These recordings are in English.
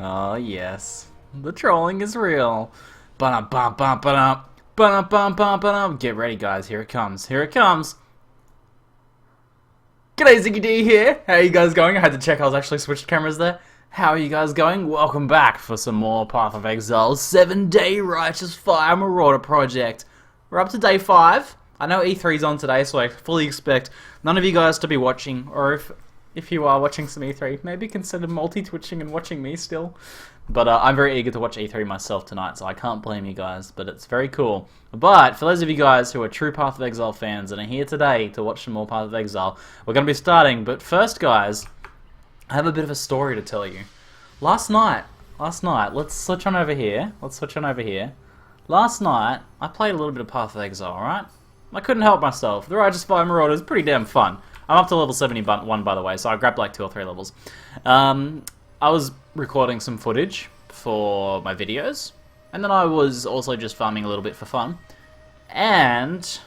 Oh yes, the trolling is real. Ba-dum, bum, bum, ba-dum. Ba-dum, bum, bum, ba-dum. Get ready, guys. Here it comes. Here it comes. G'day, Ziggy D here. How are you guys going? I had to check I was actually switched cameras there. How are you guys going? Welcome back for some more Path of Exile 7-Day Righteous Fire Marauder Project. We're up to day 5. I know E3's on today, so I fully expect none of you guys to be watching, or if you are watching some E3, maybe consider multi-twitching and watching me still. But I'm very eager to watch E3 myself tonight, so I can't blame you guys, but it's very cool. But for those of you guys who are true Path of Exile fans and are here today to watch some more Path of Exile, we're going to be starting. But first, guys, I have a bit of a story to tell you. Last night, let's switch on over here. Last night, I played a little bit of Path of Exile, alright? I couldn't help myself. The Righteous Fire Marauder is pretty damn fun. I'm up to level 71, by the way, so I grabbed like 2 or 3 levels. I was recording some footage for my videos, and then I was also just farming a little bit for fun. And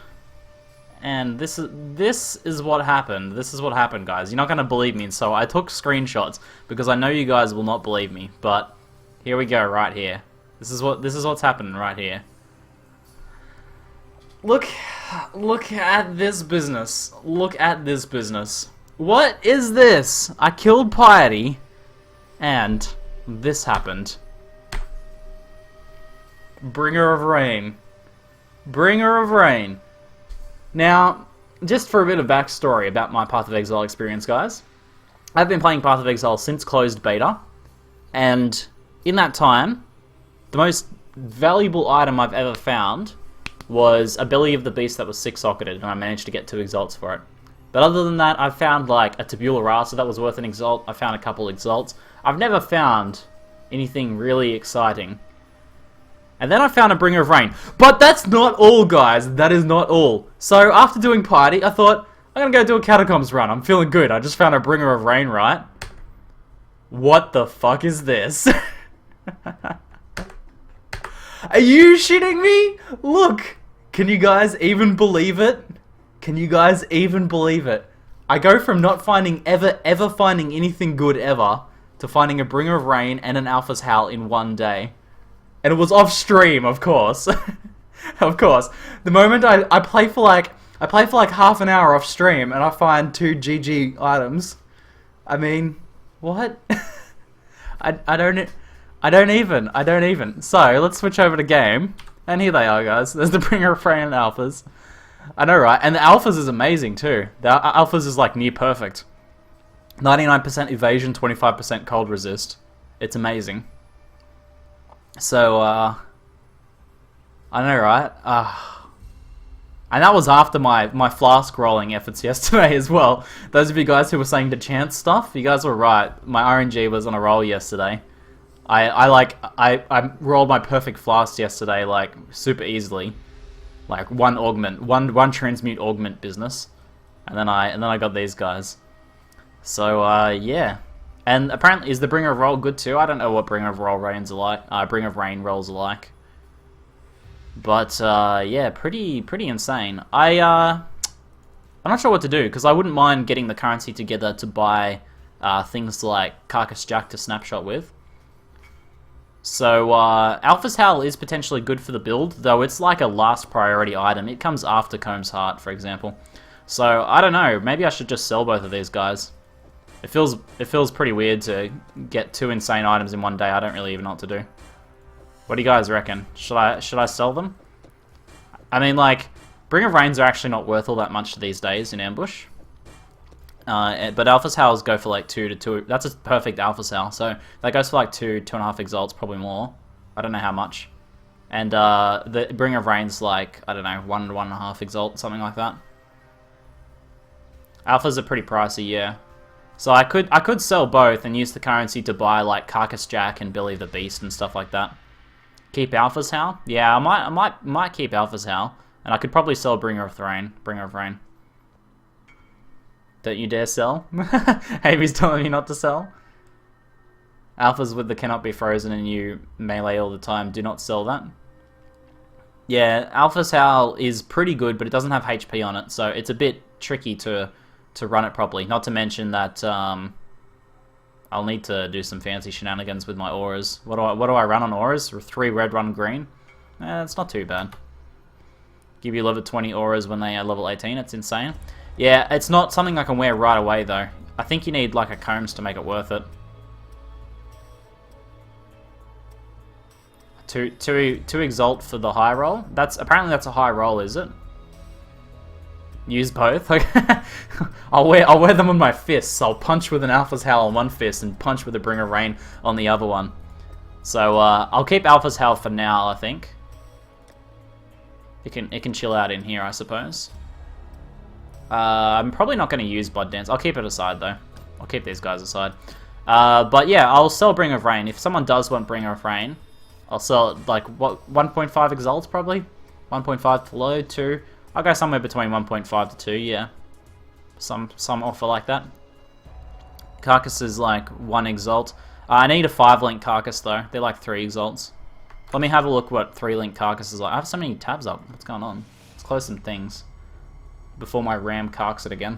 this is what happened. This is what happened, guys. You're not gonna believe me, so I took screenshots because I know you guys will not believe me. But here we go, right here. This is what's happening right here. Look at this business. Look at this business. What is this? I killed Piety, and this happened. Bringer of Rain. Bringer of Rain. Now, just for a bit of backstory about my Path of Exile experience, guys. I've been playing Path of Exile since closed beta, and in that time, the most valuable item I've ever found was a Belly of the Beast that was 6-socketed, and I managed to get 2 exalts for it. But other than that, I've found like a Tabula Rasa that was worth an exalt. I found a couple exalts. I've never found anything really exciting. And then I found a Bringer of Rain. But that's not all, guys. That is not all. So after doing Piety, I thought, I'm going to go do a Catacombs run. I'm feeling good. I just found a Bringer of Rain, right? What the fuck is this? Are you shitting me? Look. Can you guys even believe it? Can you guys even believe it? I go from not finding ever finding anything good ever to finding a Bringer of Rain and an Alpha's Howl in one day. And it was off stream, of course. Of course. The moment I play for like half an hour off stream and I find 2 GG items. I mean, what? I don't even. So, let's switch over to game. And here they are, guys. There's the Bringer of Rain and Alphas. I know, right? And the Alphas is amazing, too. The Alphas is, like, near perfect. 99% evasion, 25% cold resist. It's amazing. So, I know, right? And that was after my flask rolling efforts yesterday as well. Those of you guys who were saying to chance stuff, you guys were right. My RNG was on a roll yesterday. I rolled my perfect flask yesterday, like, super easily. Like, one transmute augment business. And then I got these guys. So, yeah. And apparently, is the Bringer of Roll good too? I don't know what Bringer of Roll rains are like. Bringer of Rain rolls are like. But, yeah, pretty insane. I'm not sure what to do, because I wouldn't mind getting the currency together to buy things like Carcass Jack to snapshot with. So, Alpha's Howl is potentially good for the build, though it's like a last priority item. It comes after Comb's Heart, for example. So, I don't know, maybe I should just sell both of these guys. It feels pretty weird to get 2 insane items in one day. I don't really even know what to do. What do you guys reckon? Should I sell them? I mean, like, Bringer of Rains are actually not worth all that much these days in Ambush. But Alpha's Howls go for like 2 to 2. That's a perfect Alpha's Howl. So that goes for like 2.5 exalts, probably more. I don't know how much. And the Bringer of Rain's like, I don't know, 1 to 1.5 exalt, something like that. Alphas are pretty pricey, yeah. So I could sell both and use the currency to buy like Carcass Jack and Belly of the Beast and stuff like that. Keep Alpha's Howl? Yeah, I might keep Alpha's Howl. And I could probably sell Bringer of Rain. Don't you dare sell? Amy's telling me not to sell. Alphas with the cannot be frozen and you melee all the time. Do not sell that. Yeah, Alpha's Howl is pretty good, but it doesn't have HP on it, so it's a bit tricky to run it properly. Not to mention that I'll need to do some fancy shenanigans with my auras. What do I run on auras? 3 red, 1 green. It's not too bad. Give you level 20 auras when they are level 18. It's insane. Yeah, it's not something I can wear right away though. I think you need like a combs to make it worth it. To exalt for the high roll. Apparently that's a high roll, is it? Use both. Like I'll wear them on my fists. I'll punch with an Alpha's Howl on one fist and punch with a Bringer of Rain on the other one. So I'll keep Alpha's Howl for now, I think. It can chill out in here, I suppose. I'm probably not going to use Blood Dance. I'll keep it aside though. I'll keep these guys aside. But yeah, I'll sell Bringer of Rain. If someone does want Bringer of Rain, I'll sell it like, what, 1.5 exalts probably? 1.5 to load, 2. I'll go somewhere between 1.5 to 2, yeah. Some offer like that. Carcass is like 1 exalt. I need a 5-link Carcass though. They're like 3 exalts. Let me have a look what 3-link Carcass is like. I have so many tabs up. What's going on? Let's close some things before my RAM carks it again.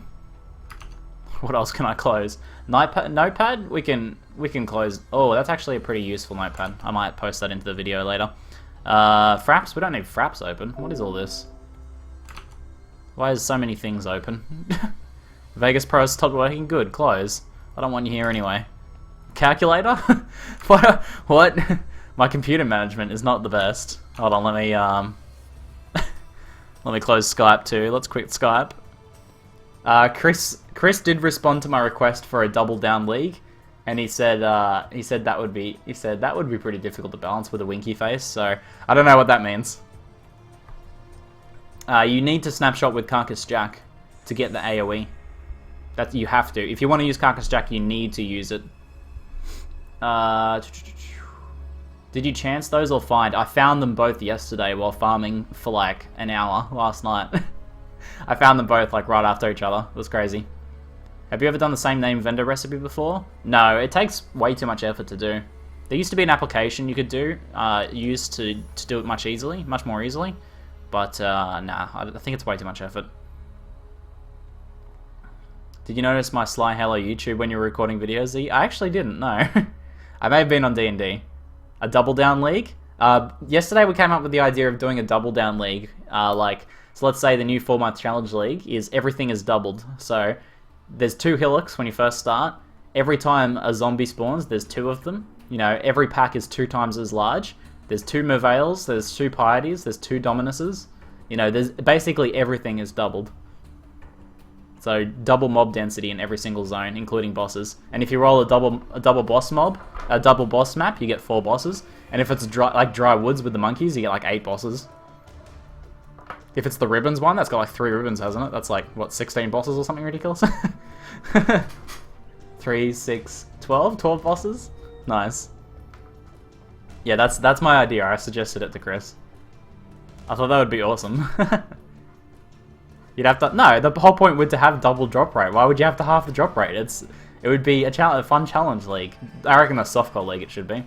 What else can I close? Notepad? We can close. Oh, that's actually a pretty useful notepad. I might post that into the video later. Fraps? We don't need Fraps open. What is all this? Why is so many things open? Vegas Pro stopped working? Good. Close. I don't want you here anyway. Calculator? What? My computer management is not the best. Hold on, let me let me close Skype too. Let's quit Skype. Chris did respond to my request for a double down league, and he said that would be pretty difficult to balance with a winky face. So I don't know what that means. You need to snapshot with Carcass Jack to get the AoE. That you have to. If you want to use Carcass Jack, you need to use it. Did you chance those or find? I found them both yesterday while farming for like an hour last night. I found them both like right after each other. It was crazy. Have you ever done the same name vendor recipe before? No, it takes way too much effort to do. There used to be an application you could do, used to do it much more easily. But nah, I think it's way too much effort. Did you notice my Sly Hello YouTube when you were recording videos, Z? I actually didn't, no. I may have been on D&D. A double down league? Yesterday we came up with the idea of doing a double down league. So let's say the new 4-month challenge league is everything is doubled. So there's 2 Hillocks when you first start. Every time a zombie spawns, there's 2 of them. You know, every pack is 2 times as large. There's 2 Merveils, there's 2 Pieties, there's 2 Dominuses. You know, there's basically everything is doubled. So double mob density in every single zone, including bosses. And if you roll a double boss map, you get 4 bosses. And if it's dry woods with the monkeys, you get like 8 bosses. If it's the ribbons one, that's got like 3 ribbons, hasn't it? That's like, what, 16 bosses or something ridiculous? 3, 6, 12? 12 bosses? Nice. Yeah, that's my idea. I suggested it to Chris. I thought that would be awesome. You'd have to... No, the whole point would to have double drop rate. Why would you have to half the drop rate? It would be a fun challenge league. I reckon a softcore league it should be.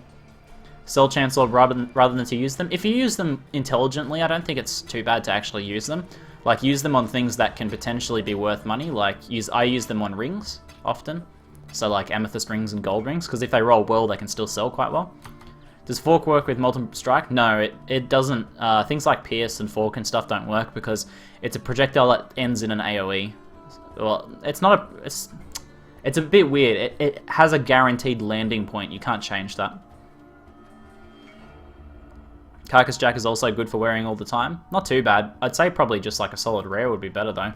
Sell Chancellor rather than to use them. If you use them intelligently, I don't think it's too bad to actually use them. Like, use them on things that can potentially be worth money. Like, I use them on rings, often. So, like, amethyst rings and gold rings. Because if they roll well, they can still sell quite well. Does Fork work with Molten Strike? No, it doesn't. Things like Pierce and Fork and stuff don't work because it's a projectile that ends in an AoE. Well, it's not a... It's a bit weird. It has a guaranteed landing point. You can't change that. Carcass Jack is also good for wearing all the time. Not too bad. I'd say probably just like a solid rare would be better though.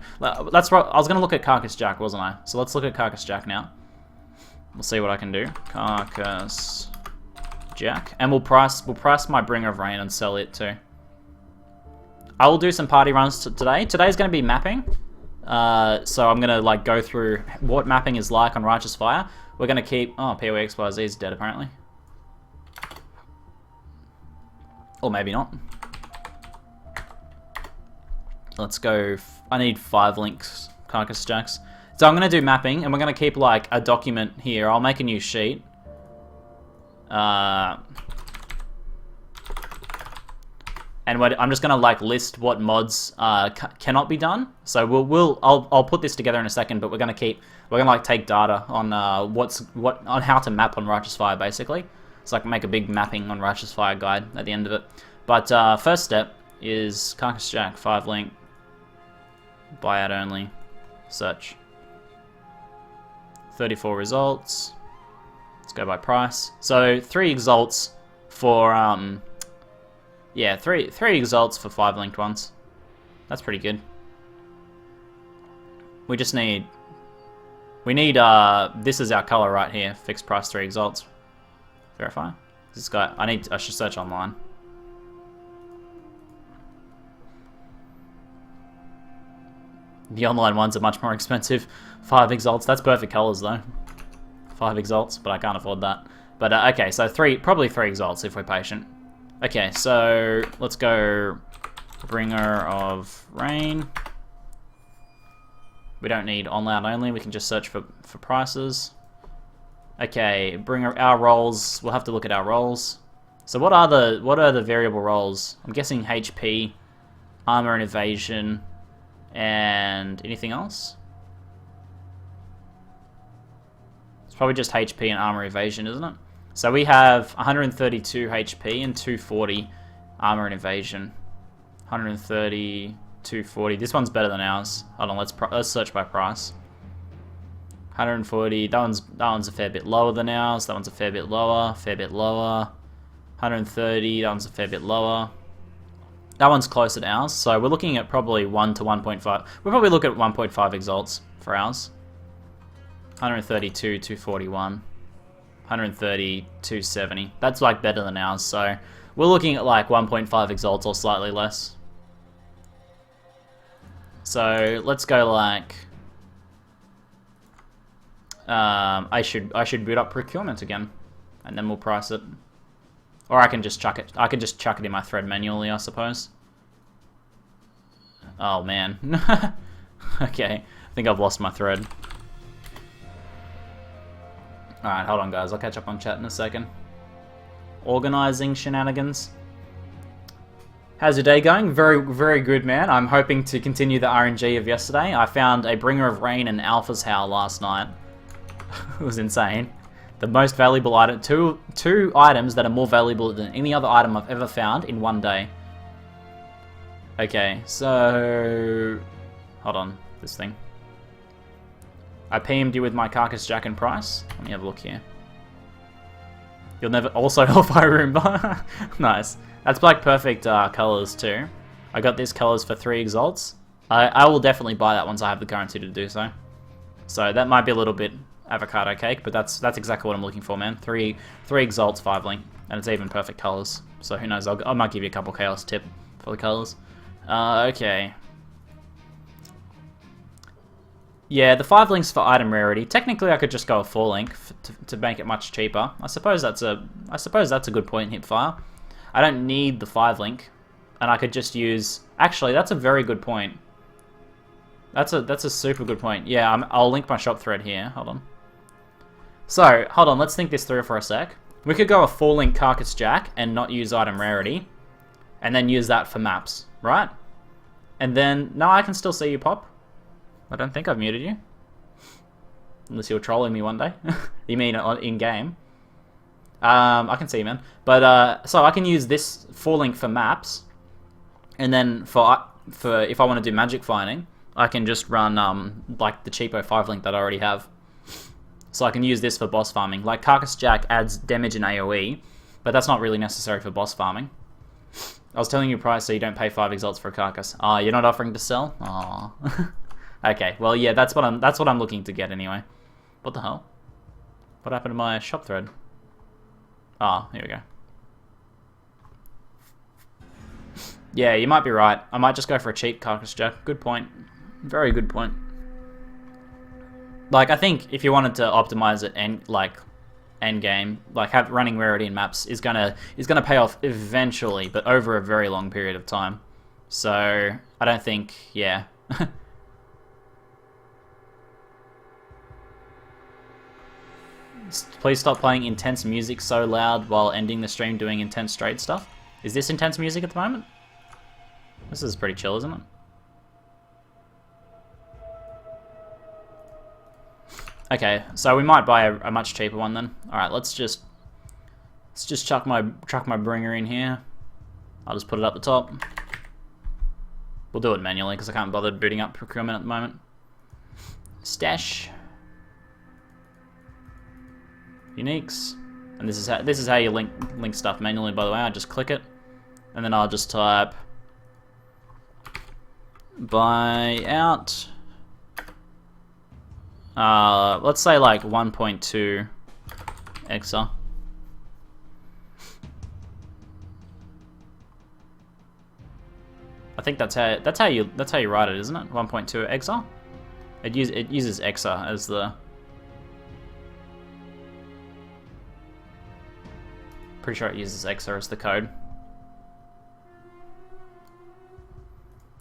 That's right. I was going to look at Carcass Jack, wasn't I? So let's look at Carcass Jack now. We'll see what I can do. Carcass Jack. And we'll price my Bringer of Rain and sell it too. I will do some party runs today. Today's going to be mapping. So I'm going to like go through what mapping is like on Righteous Fire. We're going to keep... Oh, POEXYZ is dead apparently. Or maybe not. Let's go... I need 5 links, Carcass Jacks. So I'm going to do mapping, and we're going to keep, like, a document here. I'll make a new sheet. And and I'm just gonna like list what mods cannot be done. So I'll put this together in a second, but we're gonna like take data on on how to map on Righteous Fire basically. So I can make a big mapping on Righteous Fire guide at the end of it. But first step is Carcass Jack 5 link, buyout only, search. 34 results. Let's go by price. So 3 exalts for yeah, three exalts for 5 linked ones. That's pretty good. We need this is our color right here. Fixed price 3 exalts. Verify. This guy I should search online. The online ones are much more expensive. 5 exalts. That's perfect colors though. 5 exalts, but I can't afford that. But okay, so probably 3 exalts if we're patient. Okay, so let's go Bringer of Rain. We don't need on loud only. We can just search for prices. Okay, Bringer our roles. We'll have to look at our roles. So what are the variable roles? I'm guessing HP, armor and evasion. And anything else? It's probably just HP and armor evasion, isn't it? So we have 132 HP and 240 armor and evasion. 130, 240. This one's better than ours. Hold on, let's search by price. 140. That one's a fair bit lower than ours. That one's a fair bit lower. Fair bit lower. 130. That one's a fair bit lower. That one's closer to ours, so we're looking at probably 1 to 1.5. We'll probably look at 1.5 exalts for ours. 132, 241. 130, 270. That's like better than ours, so we're looking at like 1.5 exalts or slightly less. So let's go like... I should boot up procurement again, and then we'll price it. Or I can just chuck it. I can just chuck it in my thread manually, I suppose. Oh man. Okay, I think I've lost my thread. Alright, hold on guys, I'll catch up on chat in a second. Organizing shenanigans. How's your day going? Very, very good, man. I'm hoping to continue the RNG of yesterday. I found a Bringer of Rain and Alpha's Howl last night. It was insane. The most valuable item, two items that are more valuable than any other item I've ever found in one day. Okay, so... Hold on, this thing. I PM'd you with my Carcass Jack and price. Let me have a look here. You'll never... Also Hellfire Roomba. Nice. That's like perfect colors too. I got these colors for 3 exalts. I will definitely buy that once I have the currency to do so. So that might be a little bit avocado cake, but that's exactly what I'm looking for, man. 3 exalts, 5 link, and it's even perfect colors. So who knows? I might give you a couple chaos tip for the colors. Okay. Yeah, the 5 links for item rarity. Technically, I could just go a 4 link to make it much cheaper. I suppose that's a good point, Hipfire. I don't need the 5 link, and I could just use. Actually, that's a very good point. That's a super good point. Yeah, I'll link my shop thread here. Hold on. So, hold on, let's think this through for a sec. We could go a 4 link Carcass Jack and not use item rarity, and then use that for maps, right? And then, no, I can still see you, Pop. I don't think I've muted you. Unless you're trolling me one day. You mean in-game? I can see you, man. But, so I can use this 4 link for maps, and then for if I want to do magic finding, I can just run, like, the cheapo 5 link that I already have. So I can use this for boss farming. Like, Carcass Jack adds damage and AoE, but that's not really necessary for boss farming. I was telling you price so you don't pay 5 exalts for a Carcass. Ah, you're not offering to sell? Aww. Okay, well, yeah, that's what I'm looking to get anyway. What the hell? What happened to my shop thread? Ah, here we go. Yeah, you might be right. I might just go for a cheap Carcass Jack. Good point. Very good point. Like, I think if you wanted to optimize it and end game, like running rarity in maps is gonna pay off eventually, but over a very long period of time. So I don't think, yeah. Please stop playing intense music so loud while ending the stream doing intense straight stuff. Is this intense music at the moment? This is pretty chill, isn't it? Okay, so we might buy a much cheaper one then. All right, let's just chuck my bringer in here. I'll just put it up the top. We'll do it manually because I can't bother booting up procurement at the moment. Stash. Uniques. And this is how you link stuff manually, by the way. I just click it, and then I'll just type buy out. Let's say like 1.2 EXA. I think that's how you write it, isn't it? 1.2 EXA. It uses EXA as the. Pretty sure it uses EXA as the code.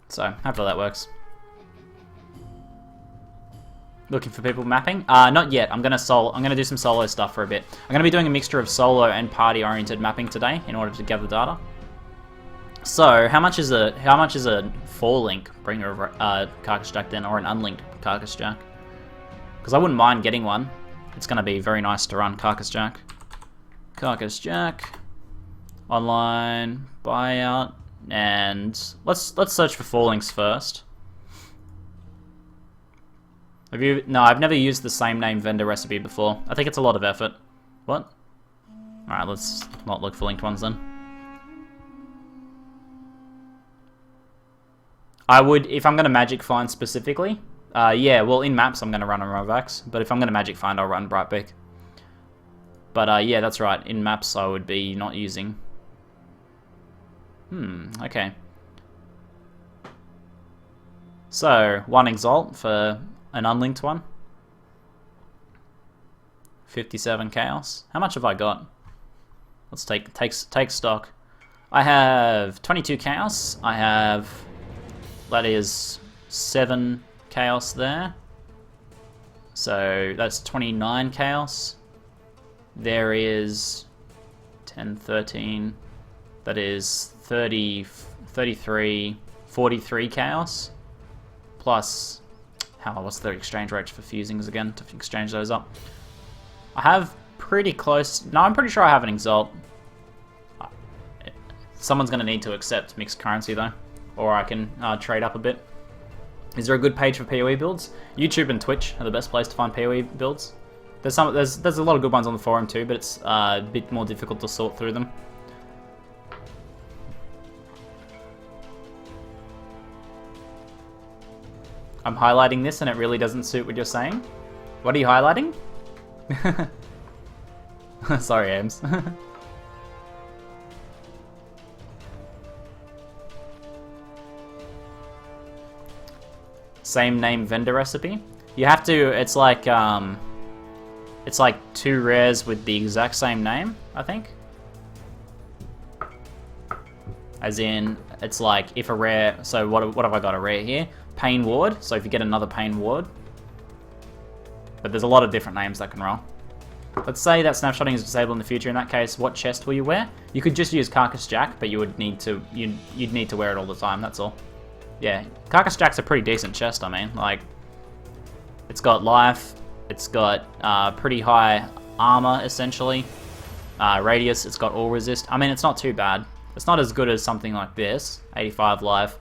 So hopefully that works. Looking for people mapping? Not yet. I'm gonna do some solo stuff for a bit. I'm gonna be doing a mixture of solo and party-oriented mapping today in order to gather data. So how much is a 4-link bringer of Carcass Jack then, or an unlinked Carcass Jack? Because I wouldn't mind getting one. It's gonna be very nice to run Carcass Jack. Carcass Jack, online buyout, and let's search for 4 links first. No, I've never used the same name vendor recipe before. I think it's a lot of effort. What? Alright, let's not look for linked ones then. I would, if I'm going to magic find specifically, yeah, well in maps I'm going to run on Rovax, but if I'm going to magic find I'll run Brightbeak. But yeah, that's right, in maps I would be not using. Okay. So, 1 Exalt for an unlinked one. 57 Chaos. How much have I got? Let's take stock. I have 22 Chaos. I have, that is 7 Chaos there. So that's 29 Chaos. There is 10, 13. That is 30, 33, 43 Chaos. Plus, what's the exchange rate for fusings again to exchange those up? I have pretty close. No, I'm pretty sure I have an Exalt. Someone's going to need to accept mixed currency though, or I can trade up a bit. Is there a good page for PoE builds? YouTube and Twitch are the best place to find PoE builds. There's a lot of good ones on the forum too, but it's a bit more difficult to sort through them. I'm highlighting this and it really doesn't suit what you're saying. What are you highlighting? Sorry, Ames. Same name vendor recipe. You have to. It's like 2 rares with the exact same name, I think. As in, it's like if a rare. So what have I got? A rare here. Pain Ward. So if you get another Pain Ward. But there's a lot of different names that can roll. Let's say that snapshotting is disabled in the future. In that case, what chest will you wear? You could just use Carcass Jack, but you would need to you'd need to wear it all the time. That's all. Yeah, Carcass Jack's a pretty decent chest. I mean, like, it's got life. It's got pretty high armor essentially. Radius. It's got all resist. I mean, it's not too bad. It's not as good as something like this. 85 life.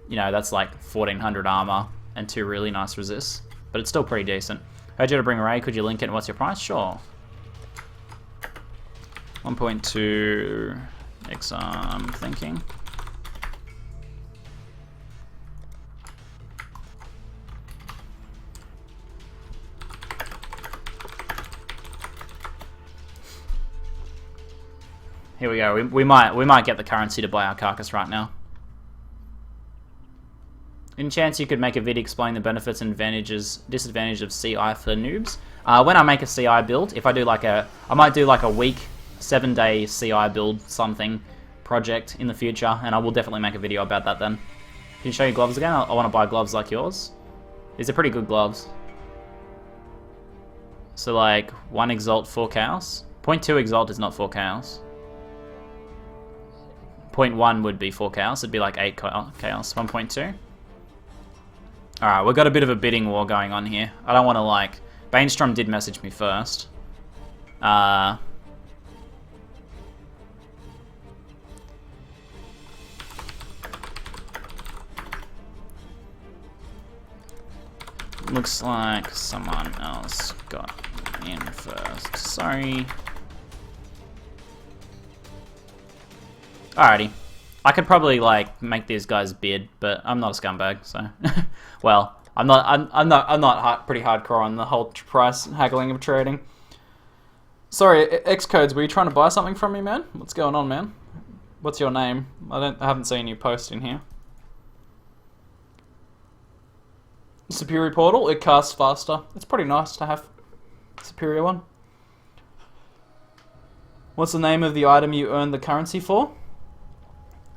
You know, that's like 1400 armor and 2 really nice resists. But it's still pretty decent. Heard you to bring a ray. Could you link it? And what's your price? Sure. 1.2 X. I'm thinking. Here we go. We might get the currency to buy our carcass right now. In chance you could make a video explaining the benefits and disadvantages of CI for noobs. When I make a CI build, if I do I might do like a week, 7-day CI build something project in the future, and I will definitely make a video about that then. Can you show your gloves again? I want to buy gloves like yours. These are pretty good gloves. So like 1 Exalt, 4 Chaos. 0.2 Exalt is not 4 Chaos. 0.1 would be 4 chaos. It'd be like 8 chaos. 1.2. Alright, we've got a bit of a bidding war going on here. I don't want to like... Bainstrom did message me first. Looks like someone else got in first. Sorry. Alrighty. I could probably like make these guys bid, but I'm not a scumbag, so well, I'm not pretty hardcore on the whole price haggling of trading. Sorry, Xcodes, were you trying to buy something from me, man? What's going on, man? What's your name? I haven't seen you post in here. Superior Portal, it casts faster. It's pretty nice to have Superior one. What's the name of the item you earn the currency for?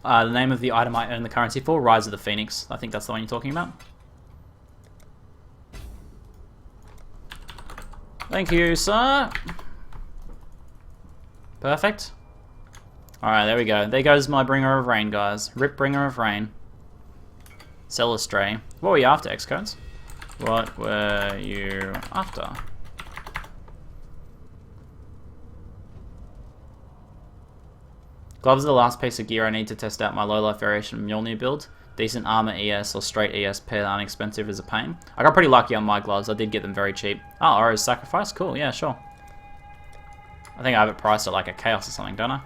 The name of the item I earn the currency for, Rise of the Phoenix. I think that's the one you're talking about. Thank you, sir. Perfect. Alright, there we go. There goes my Bringer of Rain, guys. Rip Bringer of Rain. Sell Stray. What were you after, Xcodes? What were you after? Gloves are the last piece of gear I need to test out my low-life variation of Mjolnir build. Decent armor ES or straight ES pair aren't expensive is a pain. I got pretty lucky on my gloves. I did get them very cheap. Oh, Oro's Sacrifice? Cool, yeah, sure. I think I have it priced at like a Chaos or something, don't I?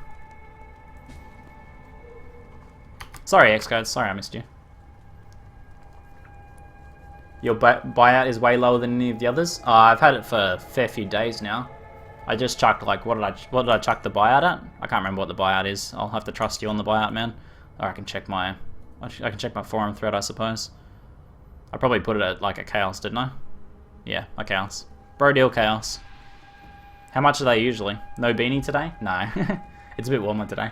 Sorry, Xcodes. Sorry I missed you. Your buyout is way lower than any of the others? I've had it for a fair few days now. I just chucked like what did I chuck the buyout at? I can't remember what the buyout is. I'll have to trust you on the buyout, man. Or I can check my forum thread, I suppose. I probably put it at like a Chaos, didn't I? Yeah, a Chaos. Bro deal Chaos. How much are they usually? No beanie today? No. It's a bit warmer today.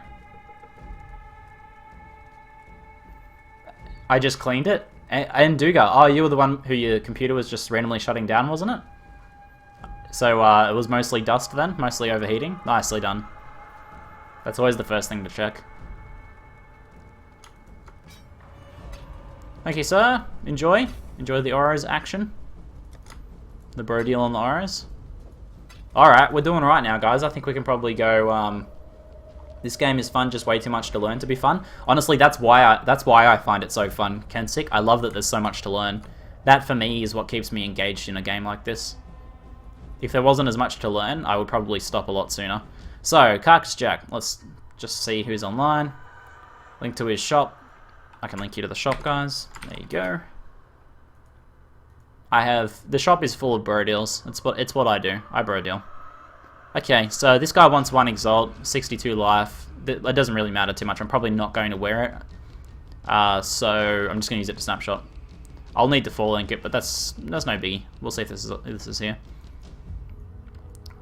I just cleaned it. And Duga, oh, you were the one who your computer was just randomly shutting down, wasn't it? So it was mostly dust then? Mostly overheating? Nicely done. That's always the first thing to check. Thank you, sir. Enjoy. Enjoy the Oros action. The bro deal on the Oros. Alright, we're doing right now, guys. I think we can probably go... This game is fun, just way too much to learn to be fun. Honestly, that's why I find it so fun, Kensick. I love that there's so much to learn. That, for me, is what keeps me engaged in a game like this. If there wasn't as much to learn, I would probably stop a lot sooner. So, Carcass Jack. Let's just see who's online. Link to his shop. I can link you to the shop, guys. There you go. The shop is full of bro deals. It's what I do. I bro deal. Okay, so this guy wants 1 Exalt, 62 life. That doesn't really matter too much. I'm probably not going to wear it. So I'm just going to use it to snapshot. I'll need to full link it, but that's no biggie. We'll see if this is here.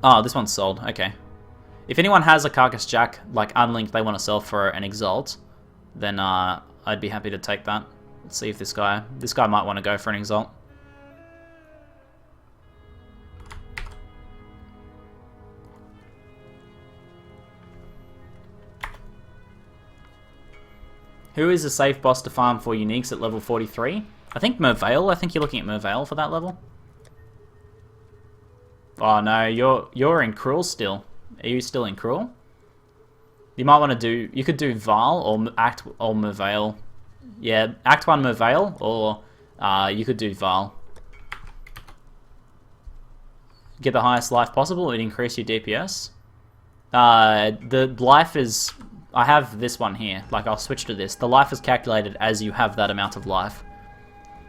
Oh, this one's sold. Okay. If anyone has a Carcass Jack, like unlinked, they want to sell for an Exalt, then I'd be happy to take that. Let's see if this guy might want to go for an Exalt. Who is a safe boss to farm for uniques at level 43? I think Mervale. I think you're looking at Mervale for that level. Oh no, you're in Cruel still. Are you still in Cruel? You might want to do... You could do Val or Mervale. Yeah, Act 1 Mervale, or you could do Val. Get the highest life possible and increase your DPS. The life is... I have this one here. Like, I'll switch to this. The life is calculated as you have that amount of life.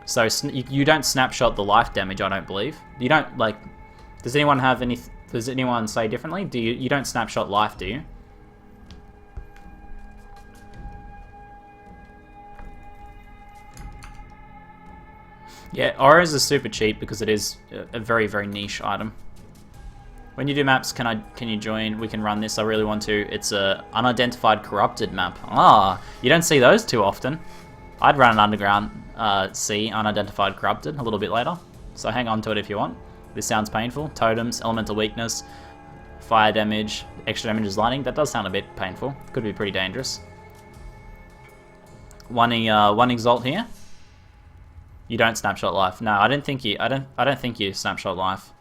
So you don't snapshot the life damage, I don't believe. You don't, like... Does anyone have any... Does anyone say differently? You don't snapshot life, do you? Yeah, Auras is super cheap because it is a very, very niche item. When you do maps, can you join? We can run this. I really want to. It's a unidentified corrupted map. Ah, you don't see those too often. I'd run an underground sea unidentified corrupted a little bit later. So hang on to it if you want. This sounds painful. Totems, elemental weakness, fire damage, extra damage is lightning. That does sound a bit painful. Could be pretty dangerous. one exalt here. You don't snapshot life. No, I don't think you snapshot life.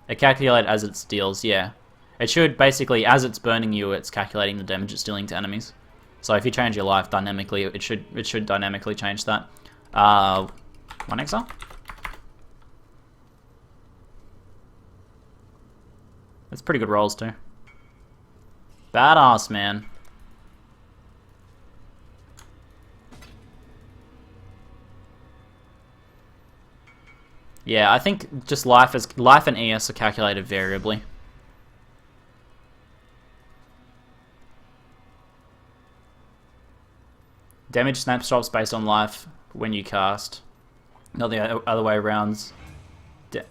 It calculates as it deals. Yeah, it should basically as it's burning you, it's calculating the damage it's dealing to enemies. So if you change your life dynamically, it should dynamically change that. One exile. That's pretty good rolls too. Badass, man. Yeah, I think just life and ES are calculated variably. Damage snapshots based on life when you cast, not the other way around.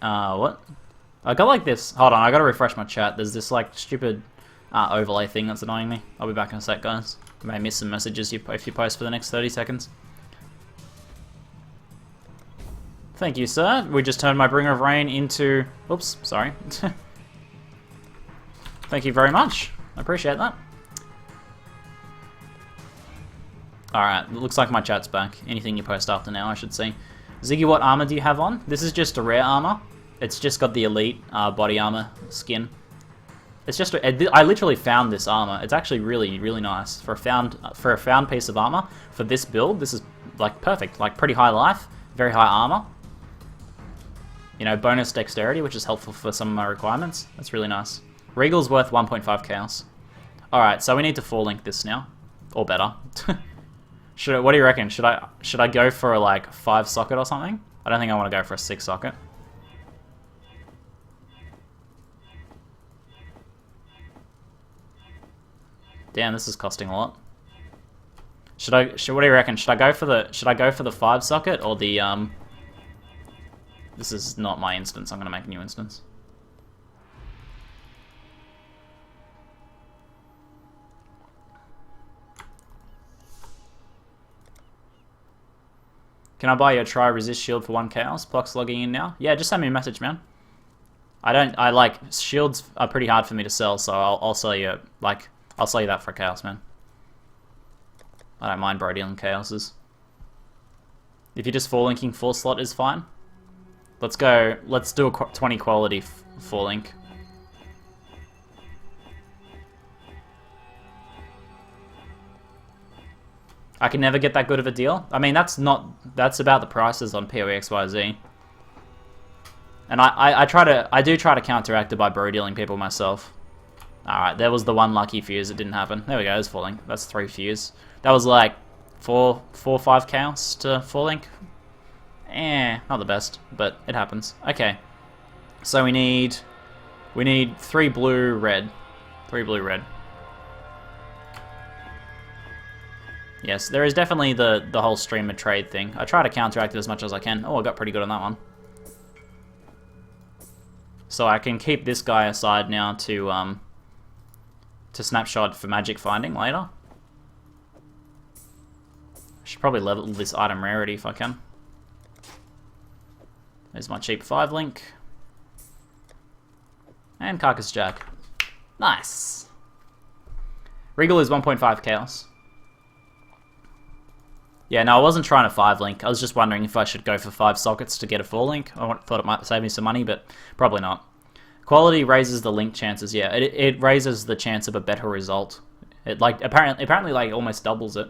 What? I got like this. Hold on, I gotta refresh my chat. There's this like stupid overlay thing that's annoying me. I'll be back in a sec, guys. You may miss some messages if you post for the next 30 seconds. Thank you, sir. We just turned my Bringer of Rain into... Oops, sorry. Thank you very much. I appreciate that. Alright, looks like my chat's back. Anything you post after now, I should see. Ziggy, what armor do you have on? This is just a rare armor. It's just got the elite body armor skin. It's just I literally found this armor. It's actually really, really nice for a found piece of armor. For this build, this is like perfect. Like pretty high life, very high armor. You know, bonus dexterity, which is helpful for some of my requirements. That's really nice. Regal's worth 1.5 chaos. Alright, so we need to 4-link this now. Or better. What do you reckon? Should I go for a, like, 5-socket or something? I don't think I want to go for a 6-socket. Damn, this is costing a lot. What do you reckon? Should I go for the 5-socket or the This is not my instance. I'm gonna make a new instance. Can I buy your try resist shield for 1 chaos? Plock's logging in now. Yeah, just send me a message, man. I like shields are pretty hard for me to sell, so I'll sell you I'll sell you that for a chaos, man. I don't mind bro dealing chaoses. If you're just 4-linking 4 slot is fine. Let's do a 20 quality 4-link. I can never get that good of a deal. I mean, that's about the prices on PoEXYZ. And I do try to counteract it by bro dealing people myself. Alright, there was the one lucky fuse, it didn't happen. There we go, it's 4-link. That's 3 fuse. That was like 4 or 5 counts to 4-link. Not the best, but it happens. Okay. So we need 3 blue, red. 3 blue, red. Yes, there is definitely the whole streamer trade thing. I try to counteract it as much as I can. Oh, I got pretty good on that one. So I can keep this guy aside now to snapshot for magic finding later. I should probably level this item rarity if I can. There's my cheap 5-link. And Carcass Jack. Nice. Regal is 1.5 chaos. Yeah, no, I wasn't trying to 5-link. I was just wondering if I should go for 5 sockets to get a 4-link. I thought it might save me some money, but probably not. Quality raises the link chances. Yeah, it raises the chance of a better result. It like apparently like almost doubles it.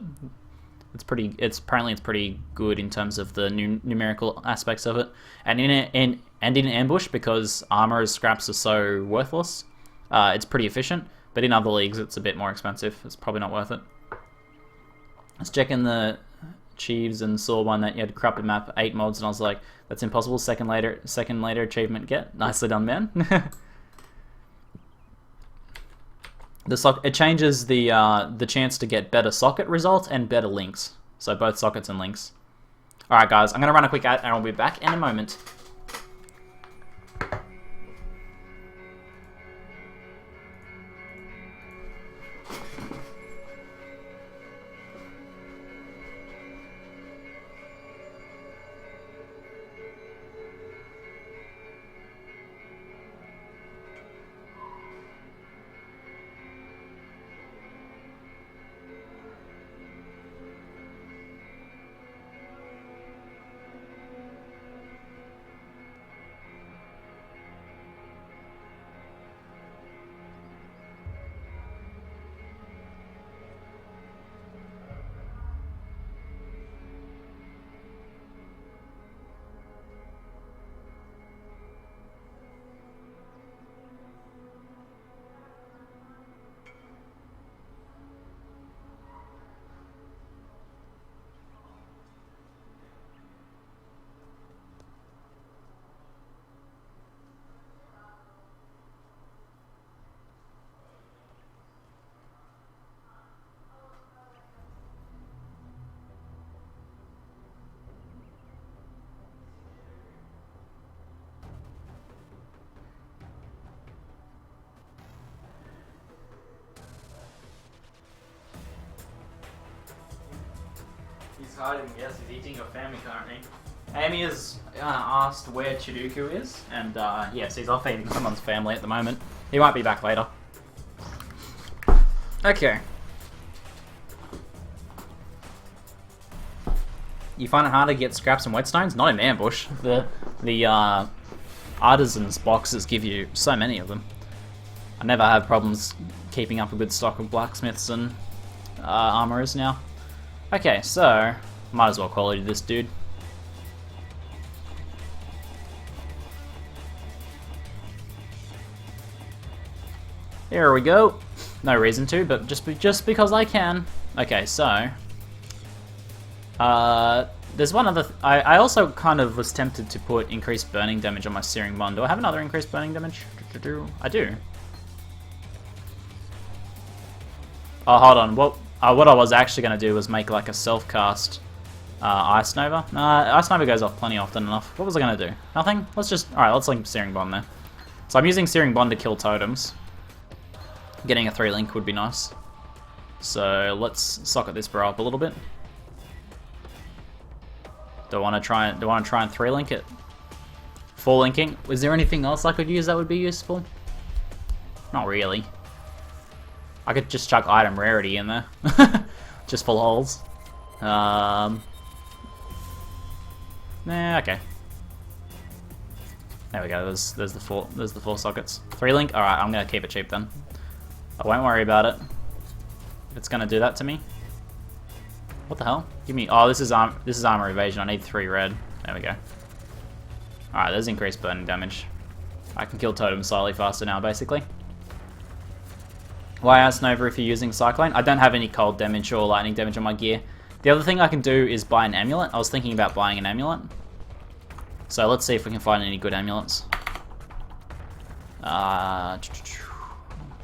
It's pretty good in terms of the numerical aspects of it. And in ambush, because armor as scraps are so worthless, it's pretty efficient. But in other leagues, it's a bit more expensive. It's probably not worth it. Let's check in the Chiefs and saw one that you had corrupted map 8 mods, and I was like, that's impossible. Second later achievement get. Nicely done, man. It changes the chance to get better socket results and better links. So both sockets and links. Alright guys, I'm gonna run a quick ad and I'll be back in a moment. hiding. Yes, he's eating your family currently. Amy has asked where Chiduku is, and yes, he's off eating someone's family at the moment. He might be back later. Okay. You find it hard to get scraps and whetstones? Not in ambush. The artisans boxes give you so many of them. I never have problems keeping up a good stock of blacksmiths and armorers now. Okay, so might as well quality this dude. Here we go. No reason to, but just because I can. Okay, so there's one other. I also kind of was tempted to put increased burning damage on my Searing Bond. Do I have another increased burning damage? I do. Oh, hold on. What I was actually going to do was make like a self-cast Ice Nova. Ice Nova goes off plenty often enough. What was I going to do? Nothing? Let's just... Alright, let's link Searing Bond there. So I'm using Searing Bond to kill totems. Getting a 3-link would be nice. So let's socket this bro up a little bit. Do I want to try and 3-link it? 4-linking? Was there anything else I could use that would be useful? Not really. I could just chuck item rarity in there. Just full holes. Nah, okay. There we go, there's the four sockets. 3-link? Alright, I'm gonna keep it cheap then. I won't worry about it. If it's gonna do that to me. What the hell? Give me... Oh, this is armor evasion. I need 3 red. There we go. Alright, there's increased burning damage. I can kill totems slightly faster now, basically. Why Ice Nova if you're using Cyclone? I don't have any cold damage or lightning damage on my gear. The other thing I can do is buy an amulet. I was thinking about buying an amulet. So let's see if we can find any good amulets.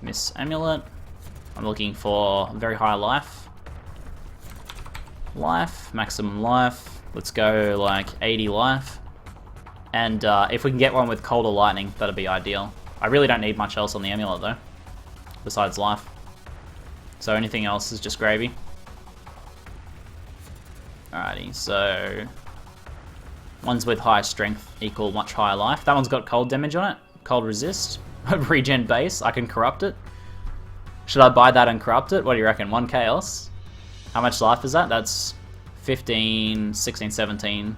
Miss Amulet. I'm looking for very high life. Maximum life. Let's go like 80 life. And if we can get one with cold or lightning, that'd be ideal. I really don't need much else on the amulet though, besides life. So anything else is just gravy. Alrighty, so ones with high strength equal much higher life. That one's got cold damage on it. Cold resist. Regen base. I can corrupt it. Should I buy that and corrupt it? What do you reckon? 1 chaos? How much life is that? That's 15, 16, 17.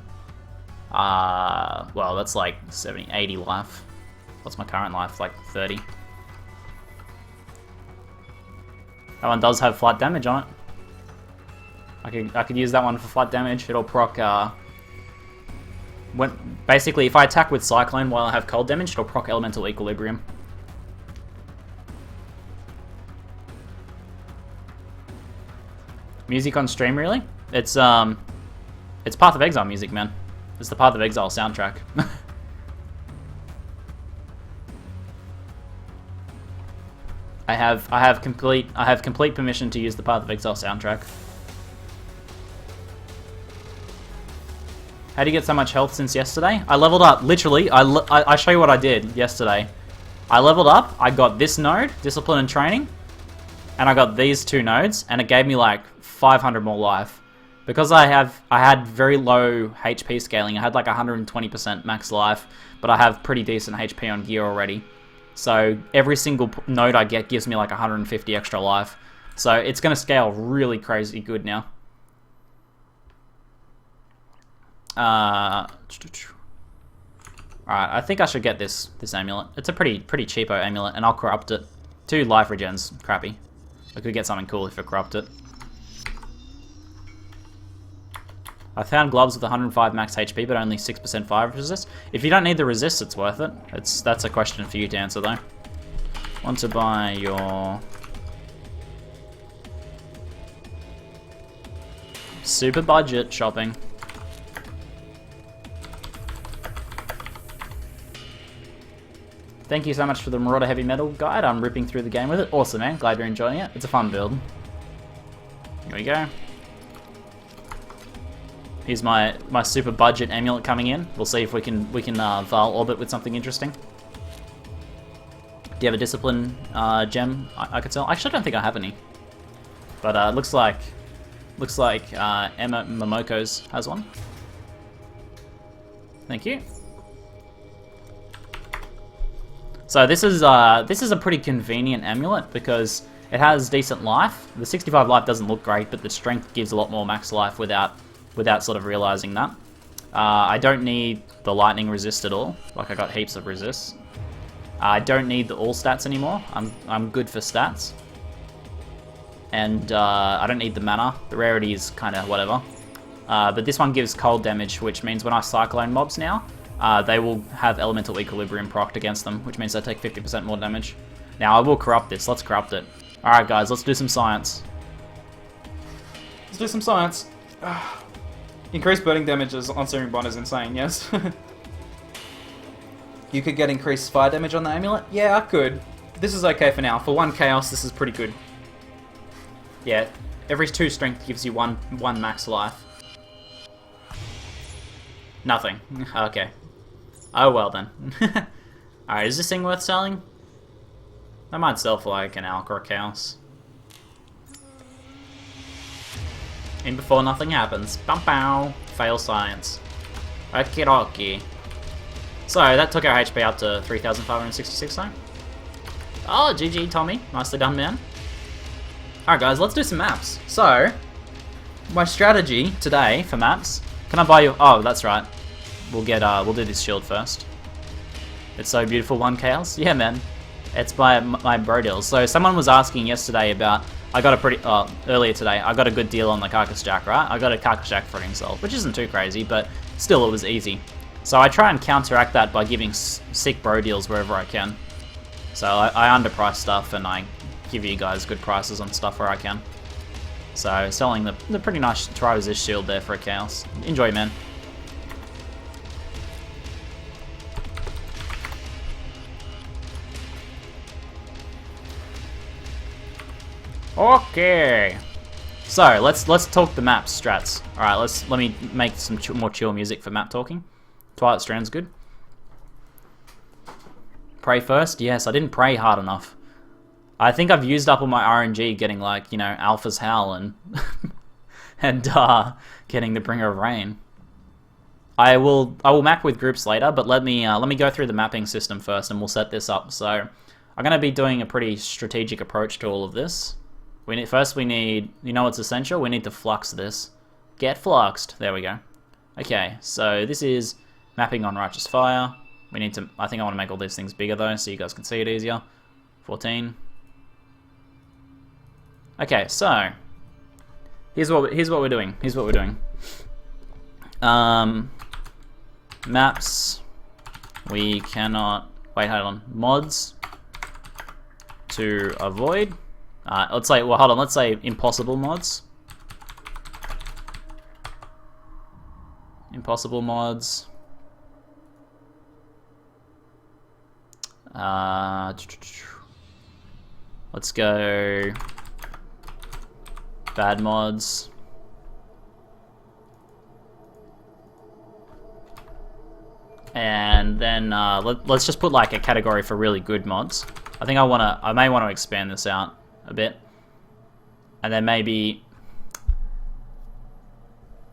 Well, that's like 70, 80 life. What's my current life? Like 30. That one does have flat damage on it. I could use that one for flat damage. It'll proc, basically, if I attack with Cyclone while I have cold damage, it'll proc Elemental Equilibrium. Music on stream, really? It's Path of Exile music, man. It's the Path of Exile soundtrack. I have complete permission to use the Path of Exile soundtrack. How do you get so much health since yesterday? I leveled up, literally. I show you what I did yesterday. I leveled up, I got this node, Discipline and Training, and I got these 2 nodes, and it gave me like 500 more life. Because I had very low HP scaling, I had like 120% max life, but I have pretty decent HP on gear already. So every single node I get gives me like 150 extra life. So it's going to scale really crazy good now. Alright, I think I should get this amulet. It's a pretty cheapo amulet, and I'll corrupt it. 2 life regens, crappy. I could get something cool if I corrupt it. I found gloves with 105 max HP, but only 6% fire resist. If you don't need the resist, it's worth it. That's a question for you to answer, though. Want to buy your super budget shopping. Thank you so much for the Marauder Heavy Metal guide. I'm ripping through the game with it. Awesome, man. Glad you're enjoying it. It's a fun build. Here we go. Here's my super budget amulet coming in. We'll see if we can Val orbit with something interesting. Do you have a discipline gem I could sell? Actually, I don't think I have any. But it looks like Looks like Emma Momoko's has one. Thank you. So this is a pretty convenient amulet because it has decent life. The 65 life doesn't look great, but the strength gives a lot more max life without sort of realizing that. I don't need the lightning resist at all. Like, I got heaps of resists. I don't need the all stats anymore. I'm good for stats. And I don't need the mana. The rarity is kind of whatever. But this one gives cold damage, which means when I cyclone mobs now, they will have elemental equilibrium procced against them, which means they take 50% more damage. Now I will corrupt this. Let's corrupt it. Alright guys, let's do some science. Let's do some science. Increased burning damage on Searing Bond is insane, yes? You could get increased fire damage on the amulet? Yeah, I could. This is okay for now. For 1 chaos, this is pretty good. Yeah, every 2 strength gives you one max life. Nothing. Okay. Oh well then. Alright, is this thing worth selling? I might sell for like an Alk or a Chaos. In before nothing happens. Bum pow. Fail science. Okie dokie. So that took our HP up to 3,566 though. Oh, GG Tommy. Nicely done, man. Alright guys, let's do some maps. So, my strategy today for maps. Can I buy you? Oh, that's right. We'll do this shield first. It's so beautiful, 1 chaos. Yeah, man. It's by my bro deals. So someone was asking yesterday about. I got a pretty earlier today. I got a good deal on the Carcass Jack, right? I got a Carcass Jack Fretting Soul, which isn't too crazy, but still it was easy. So I try and counteract that by giving sick bro deals wherever I can. So I underprice stuff and I give you guys good prices on stuff where I can. So selling the pretty nice Tri-Resist shield there for a chaos. Enjoy, man. Okay. So let's talk the map strats. All right, let me make some more chill music for map talking. Twilight Strand's good. Pray first. Yes, I didn't pray hard enough. I think I've used up all my RNG getting like, you know, Alpha's Howl and and getting the Bringer of Rain. I will map with groups later, but let me go through the mapping system first and we'll set this up. So I'm going to be doing a pretty strategic approach to all of this. First we need, you know what's essential? We need to flux this. Get fluxed. There we go. Okay, so this is mapping on Righteous Fire. We need to, I think I want to make all these things bigger though, so you guys can see it easier. 14. Okay, so here's what we're doing. Here's what we're doing. Maps. We cannot wait. Hold on. Mods to avoid. Let's say. Well, hold on. Let's say impossible mods. Impossible mods. Let's go. Bad mods. And then let's just put like a category for really good mods. I think I may want to expand this out a bit. And then maybe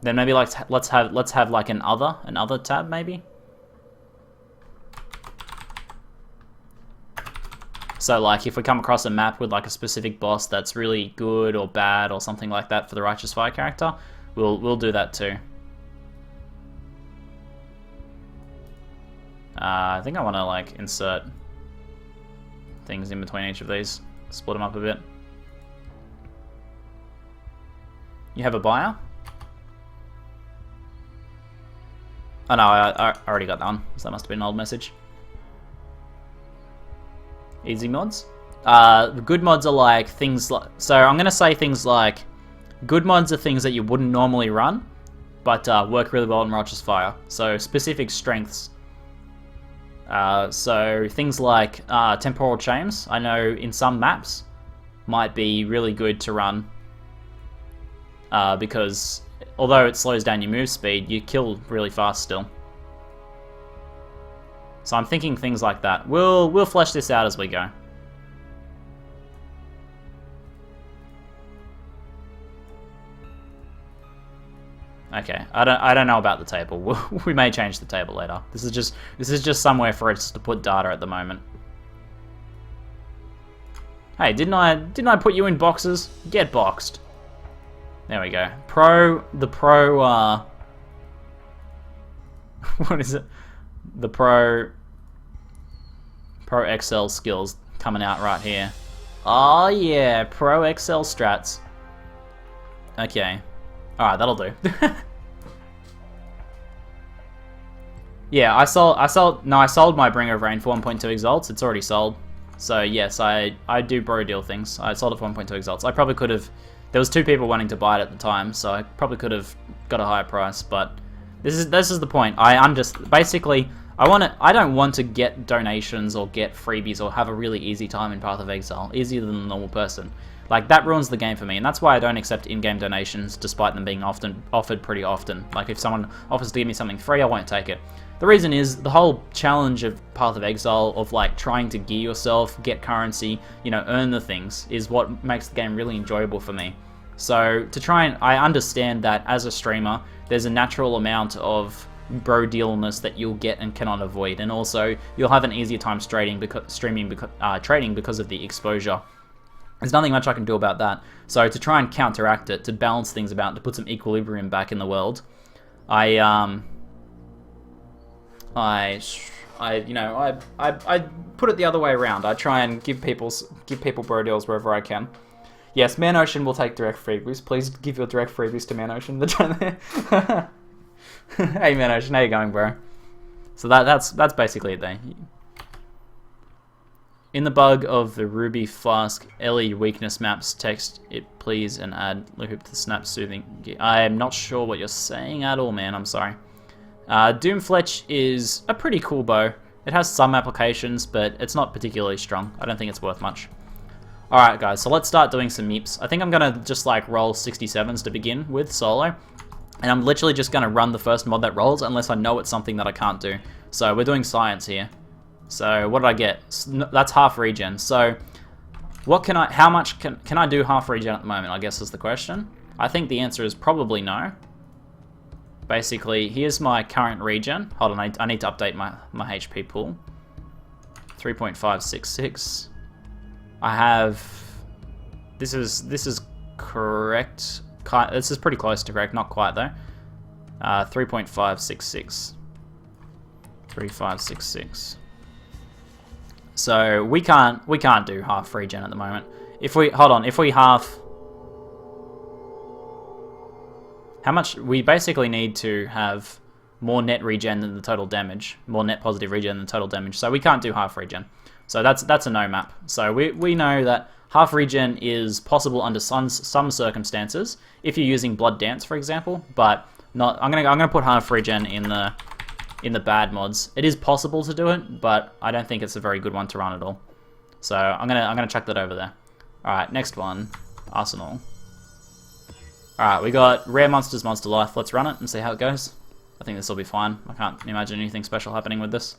like let's have like an other tab maybe. So like if we come across a map with like a specific boss that's really good or bad or something like that for the Righteous Fire character, we'll do that too. I think I want to like insert things in between each of these, split them up a bit. You have a buyer? Oh no, I already got that one, so that must have been an old message. Easy mods? The good mods are like things like, so I'm going to say things like, good mods are things that you wouldn't normally run, but work really well in Righteous Fire. So specific strengths. So things like Temporal Chains, I know in some maps, might be really good to run. Because although it slows down your move speed, you kill really fast still. So I'm thinking things like that. We'll flesh this out as we go. Okay, I don't know about the table. We may change the table later. This is just somewhere for us to put data at the moment. Hey, didn't I put you in boxes? Get boxed. There we go. The Pro what is it? The Pro XL skills coming out right here. Oh yeah, Pro XL strats. Okay. Alright, that'll do. Yeah, I sold my Bringer of Rain for 1.2 exalts. It's already sold. So yes, I do bro deal things. I sold it for 1.2 exalts. I probably could have, there was 2 people wanting to buy it at the time, so I probably could have got a higher price, but this is the point. Basically, I don't want to get donations or get freebies or have a really easy time in Path of Exile, easier than a normal person. Like, that ruins the game for me, and that's why I don't accept in-game donations, despite them being offered pretty often. Like, if someone offers to give me something free, I won't take it. The reason is, the whole challenge of Path of Exile, of like, trying to gear yourself, get currency, you know, earn the things, is what makes the game really enjoyable for me. So, I understand that as a streamer, there's a natural amount of bro dealness that you'll get and cannot avoid, and also, you'll have an easier time trading because of the exposure. There's nothing much I can do about that. So to try and counteract it, to balance things about, to put some equilibrium back in the world, I put it the other way around. I try and give people bro deals wherever I can. Yes, ManOcean will take direct freebies. Please give your direct freebies to ManOcean. Hey ManOcean, how you going, bro? So that's basically it there. In the bug of the Ruby Flask LE weakness maps, text it please and add loop to snap soothing. I am not sure what you're saying at all, man. I'm sorry. Doomfletch is a pretty cool bow. It has some applications, but it's not particularly strong. I don't think it's worth much. Alright guys, so let's start doing some meeps. I think I'm gonna just like roll 67s to begin with solo. And I'm literally just gonna run the first mod that rolls unless I know it's something that I can't do. So we're doing science here. So what did I get? That's half regen. So how much can I do half regen at the moment, I guess is the question. I think the answer is probably no. Basically, here's my current regen. Hold on, I need to update my HP pool. 3.566. I have, this is correct. This is pretty close to correct, not quite though. 3.566. 3566. So we can't do half regen at the moment. If we half, how much we basically need to have more net regen than the total damage, more net positive regen than the total damage. So we can't do half regen. So that's a no map. So we know that half regen is possible under some circumstances if you're using Blood Dance, for example, but not. I'm gonna put half regen in the bad mods. It is possible to do it, but I don't think it's a very good one to run at all. So I'm gonna chuck that over there. All right, next one, Arsenal. All right, we got Rare Monsters, Monster Life. Let's run it and see how it goes. I think this will be fine. I can't imagine anything special happening with this.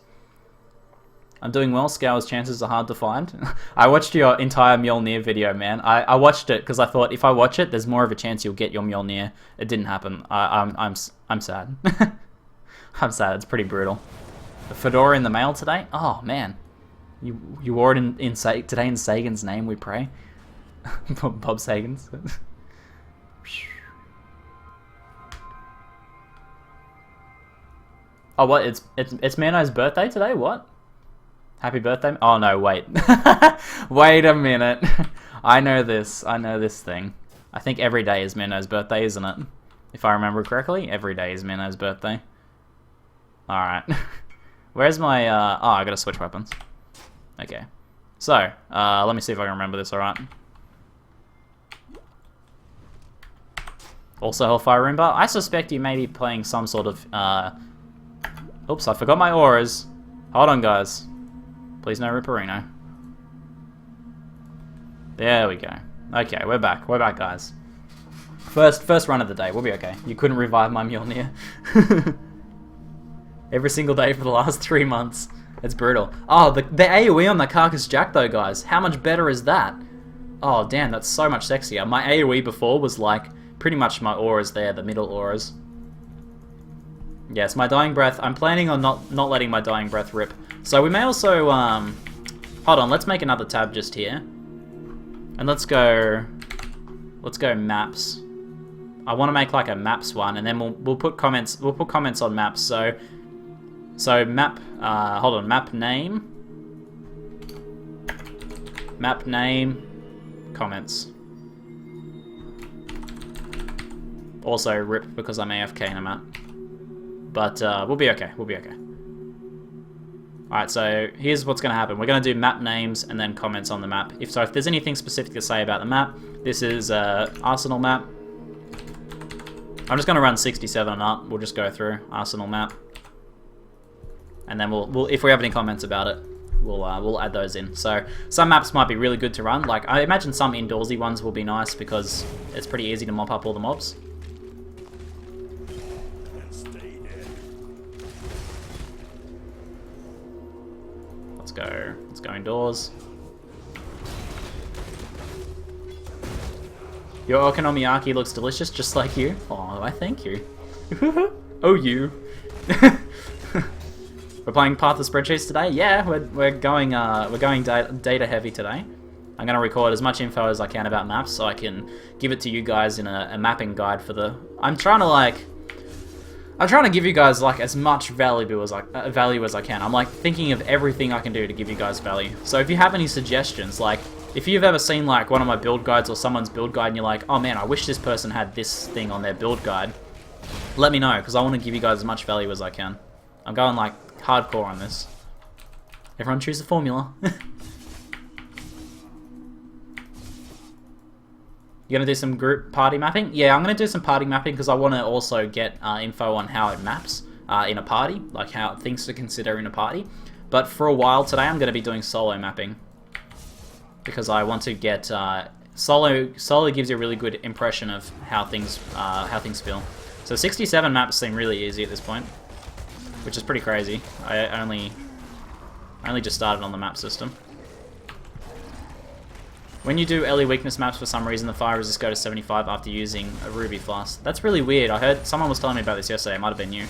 I'm doing well. Scour's chances are hard to find. I watched your entire Mjolnir video, man. I watched it because I thought if I watch it, there's more of a chance you'll get your Mjolnir. It didn't happen. I'm sad. I'm sad. It's pretty brutal. A fedora in the mail today? Oh man, you wore it today in Sagan's name. We pray. Bob Sagan's. Oh what? It's Mano's birthday today. What? Happy birthday? Oh no, wait. Wait a minute. I know this thing. I think every day is Mano's birthday, isn't it? If I remember correctly, every day is Mano's birthday. Alright. Where's my, oh, I gotta switch weapons. Okay. So, let me see if I can remember this, alright. Also Hellfire Roomba. I suspect you may be playing some sort of, oops, I forgot my auras. Hold on, guys. Please no Ripperino. There we go. Okay, we're back. We're back, guys. First run of the day. We'll be okay. You couldn't revive my Mjolnir. Every single day for the last 3 months. It's brutal. Oh, the AoE on the Carcass Jack, though, guys. How much better is that? Oh, damn, that's so much sexier. My AoE before was like pretty much my auras there, the middle auras. Yes, my Dying Breath. I'm planning on not letting my Dying Breath rip. So we may also hold on. Let's make another tab just here, and let's go maps. I want to make like a maps one, and then we'll put comments. We'll put comments on maps. So map. Hold on. Map name. Map name. Comments. Also rip because I'm AFK in a map. But we'll be okay. We'll be okay. Alright, so here's what's going to happen. We're going to do map names and then comments on the map. If there's anything specific to say about the map, this is Arsenal map. I'm just going to run 67 and up. We'll just go through Arsenal map. And then we'll if we have any comments about it, we'll add those in. So some maps might be really good to run. Like I imagine some indoorsy ones will be nice because it's pretty easy to mop up all the mobs. Let's go indoors. Your okonomiyaki looks delicious, just like you. Oh, I thank you. Oh, you. We're playing Path of Spreadsheets today. Yeah, we're going data heavy today. I'm gonna record as much info as I can about maps so I can give it to you guys in a mapping guide for the. I'm trying to give you guys like as much value as I can. I'm like thinking of everything I can do to give you guys value. So if you have any suggestions, like if you've ever seen like one of my build guides or someone's build guide and you're like, oh man, I wish this person had this thing on their build guide, let me know because I want to give you guys as much value as I can. I'm going like hardcore on this. Everyone choose a formula. You're going to do some group party mapping? Yeah, I'm going to do some party mapping because I want to also get info on how it maps in a party, like how things to consider in a party. But for a while today, I'm going to be doing solo mapping because I want to get solo gives you a really good impression of how things feel. So 67 maps seem really easy at this point, which is pretty crazy. I only just started on the map system. When you do early weakness maps, for some reason the fire resist go to 75 after using a ruby flask. That's really weird. I heard someone was telling me about this yesterday. It might have been you,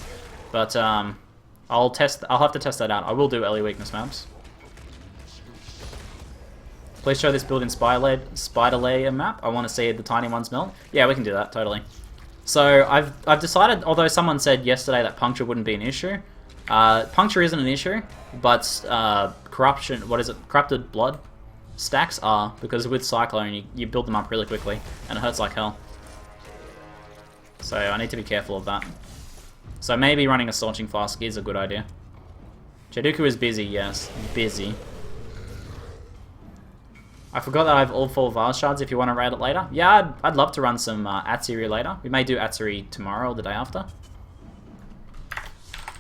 but I'll have to test that out. I will do early weakness maps. Please show this build in spider layer map. I want to see the tiny ones melt. Yeah, we can do that totally. So I've decided. Although someone said yesterday that puncture wouldn't be an issue, puncture isn't an issue, but corruption. What is it? Corrupted blood stacks are, because with Cyclone you build them up really quickly and it hurts like hell. So I need to be careful of that. So maybe running a Scorching Flask is a good idea. Cheduku is busy, yes, busy. I forgot that I have all 4 Vase Shards if you want to raid it later. Yeah, I'd love to run some Atsuri later. We may do Atsuri tomorrow or the day after.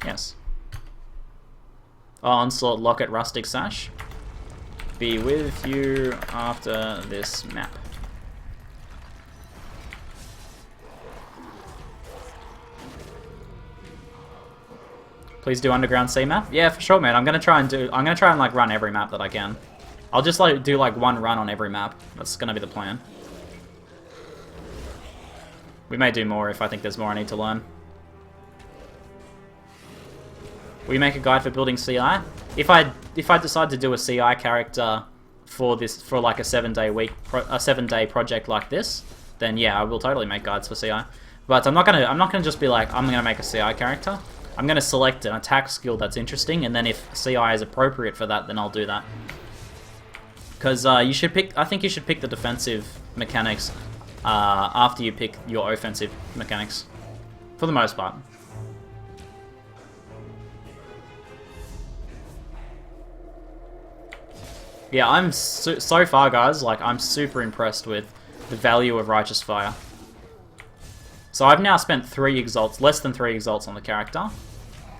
Yes. Oh, Onslaught, Locket, Rustic Sash. Be with you after this map. Please do Underground Sea map. Yeah, for sure, man. I'm gonna try and like run every map that I can. I'll just like do like one run on every map. That's gonna be the plan. We may do more if I think there's more I need to learn. Will you make a guide for building CI? If I decide to do a CI character for like a 7-day project like this, then yeah, I will totally make guides for CI. But I'm not gonna just be like I'm gonna make a CI character. I'm gonna select an attack skill that's interesting, and then if CI is appropriate for that, then I'll do that. Because I think you should pick the defensive mechanics after you pick your offensive mechanics, for the most part. Yeah, I'm so far, guys. Like, I'm super impressed with the value of Righteous Fire. So I've now spent less than 3 exalts on the character,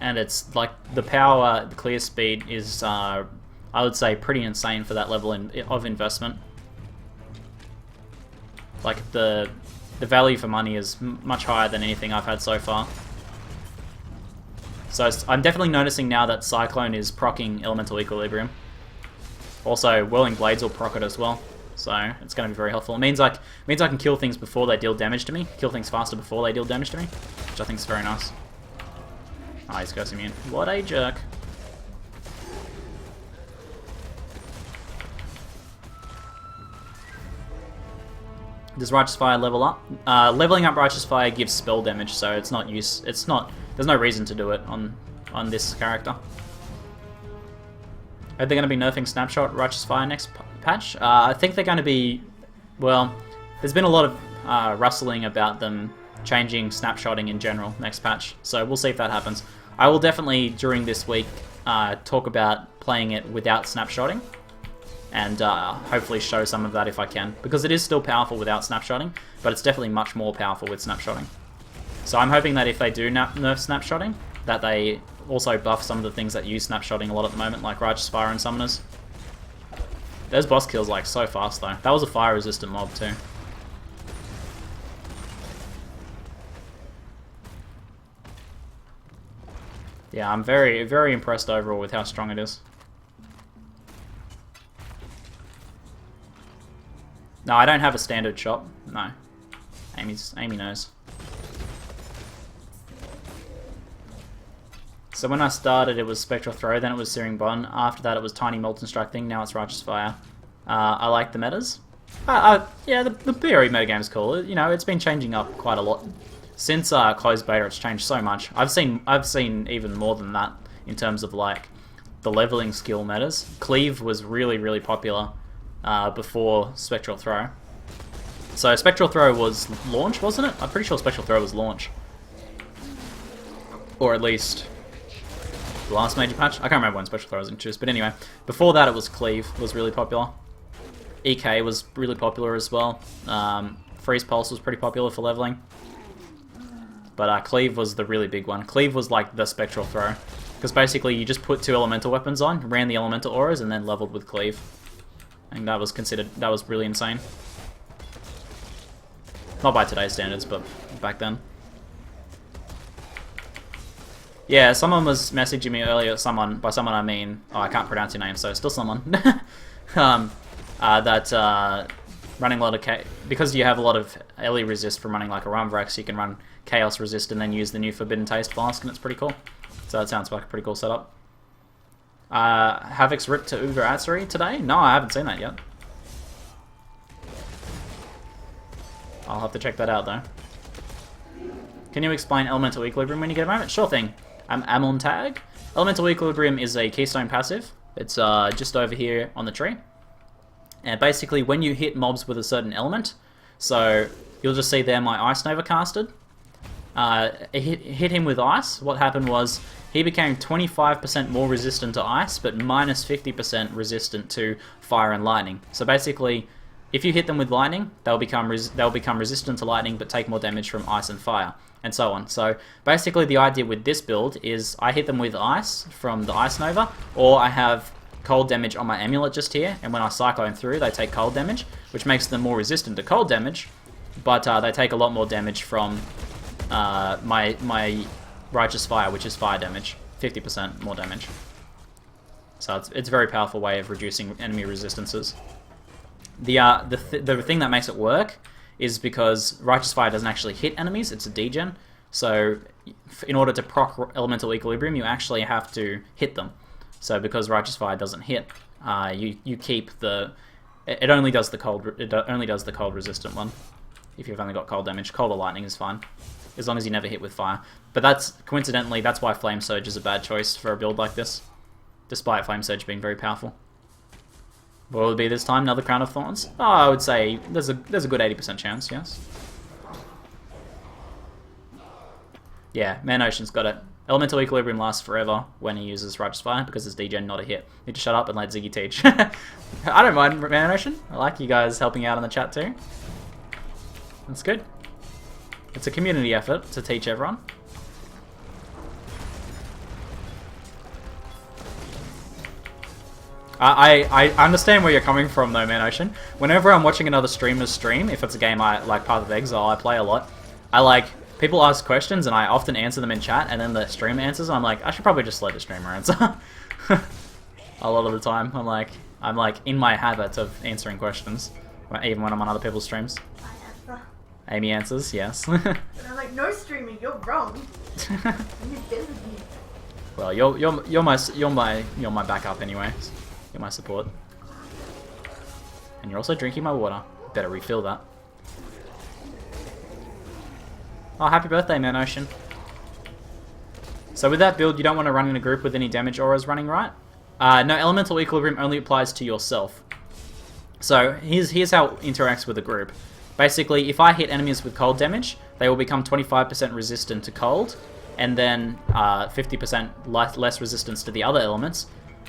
and it's like the power, the clear speed is, I would say, pretty insane for that level of investment. Like the value for money is much higher than anything I've had so far. So I'm definitely noticing now that Cyclone is proccing Elemental Equilibrium. Also, Whirling Blades will proc it as well, so it's going to be very helpful. It means I can kill things before they deal damage to me, kill things faster before they deal damage to me, which I think is very nice. Ah, he's Curse immune. What a jerk. Does Righteous Fire level up? Leveling up Righteous Fire gives spell damage, so it's not use. It's not. There's no reason to do it on this character. Are they going to be nerfing Snapshot Righteous Fire next patch? I think they're going to be. Well, there's been a lot of rustling about them changing snapshotting in general next patch, so we'll see if that happens. I will definitely during this week talk about playing it without snapshotting. And hopefully show some of that if I can. Because it is still powerful without snapshotting, but it's definitely much more powerful with snapshotting. So I'm hoping that if they do nerf snapshotting, that they also buff some of the things that use snapshotting a lot at the moment, like Righteous Fire and Summoners. Those boss kills like so fast though. That was a fire resistant mob too. Yeah, I'm very, very impressed overall with how strong it is. No, I don't have a standard shop. No. Amy knows. So when I started, it was Spectral Throw, then it was Searing Bond. After that, it was Tiny Molten Strike thing. Now it's Righteous Fire. I like the metas. Yeah, the PoE metagame's cool. You know, it's been changing up quite a lot since closed beta. It's changed so much. I've seen even more than that in terms of like the leveling skill metas. Cleave was really, really popular. Before Spectral Throw. So Spectral Throw was launch, wasn't it? I'm pretty sure Spectral Throw was launch. Or at least the last major patch. I can't remember when Spectral Throw was introduced, but anyway. Before that it was Cleave, was really popular. EK was really popular as well. Freeze Pulse was pretty popular for leveling. But Cleave was the really big one. Cleave was like the Spectral Throw. Because basically you just put 2 elemental weapons on, ran the elemental auras, and then leveled with Cleave. And that was really insane. Not by today's standards, but back then. Yeah, someone was messaging me earlier, by someone I mean, oh, I can't pronounce your name, so still someone, that running a lot of, because you have a lot of Ellie resist from running like a Rumbrax, you can run Chaos resist and then use the new Forbidden Taste flask, and it's pretty cool. So that sounds like a pretty cool setup. Havoc's ripped to Uber Atsuri today? No, I haven't seen that yet. I'll have to check that out though. Can you explain Elemental Equilibrium when you get a moment? Sure thing. Amon Tag. Elemental Equilibrium is a keystone passive. It's just over here on the tree. And basically when you hit mobs with a certain element, so you'll just see there my Ice Nova casted. Hit him with ice. What happened was he became 25% more resistant to ice, but minus 50% resistant to fire and lightning. So basically, if you hit them with lightning, they'll become resistant to lightning, but take more damage from ice and fire, and so on. So basically, the idea with this build is I hit them with ice from the Ice Nova, or I have cold damage on my amulet just here, and when I cyclone through, they take cold damage, which makes them more resistant to cold damage, but they take a lot more damage from my Righteous Fire, which is fire damage, 50% more damage. So it's a very powerful way of reducing enemy resistances. The thing that makes it work is because Righteous Fire doesn't actually hit enemies, it's a degen. So in order to proc Elemental Equilibrium, you actually have to hit them. So because Righteous Fire doesn't hit, you keep the... It only does the cold resistant one. If you've only got cold damage, cold or lightning is fine, as long as you never hit with fire. But coincidentally, that's why Flame Surge is a bad choice for a build like this, despite Flame Surge being very powerful. What will it be this time? Another Crown of Thorns? Oh, I would say there's a good 80% chance, yes. Yeah, Man Ocean's got it. Elemental Equilibrium lasts forever when he uses Righteous Fire because it's degen, not a hit. Need to shut up and let Ziggy teach. I don't mind Man Ocean. I like you guys helping out in the chat too. That's good. It's a community effort to teach everyone. I understand where you're coming from though, Man Ocean. Whenever I'm watching another streamer's stream, if it's a game I like, Path of Exile, I play a lot. People ask questions and I often answer them in chat, and then the streamer answers. And I'm like, I should probably just let the streamer answer. A lot of the time, I'm like in my habit of answering questions, even when I'm on other people's streams. I answer. Amy answers, yes. And I'm like, no streaming, you're wrong. You've been with me. Well, you're my backup anyway. You're my support. And you're also drinking my water. Better refill that. Oh, happy birthday, Man Ocean. So with that build, you don't want to run in a group with any damage auras running, right? No, Elemental Equilibrium only applies to yourself. So here's how it interacts with a group. Basically, if I hit enemies with cold damage, they will become 25% resistant to cold, and then 50% less resistance to the other elements.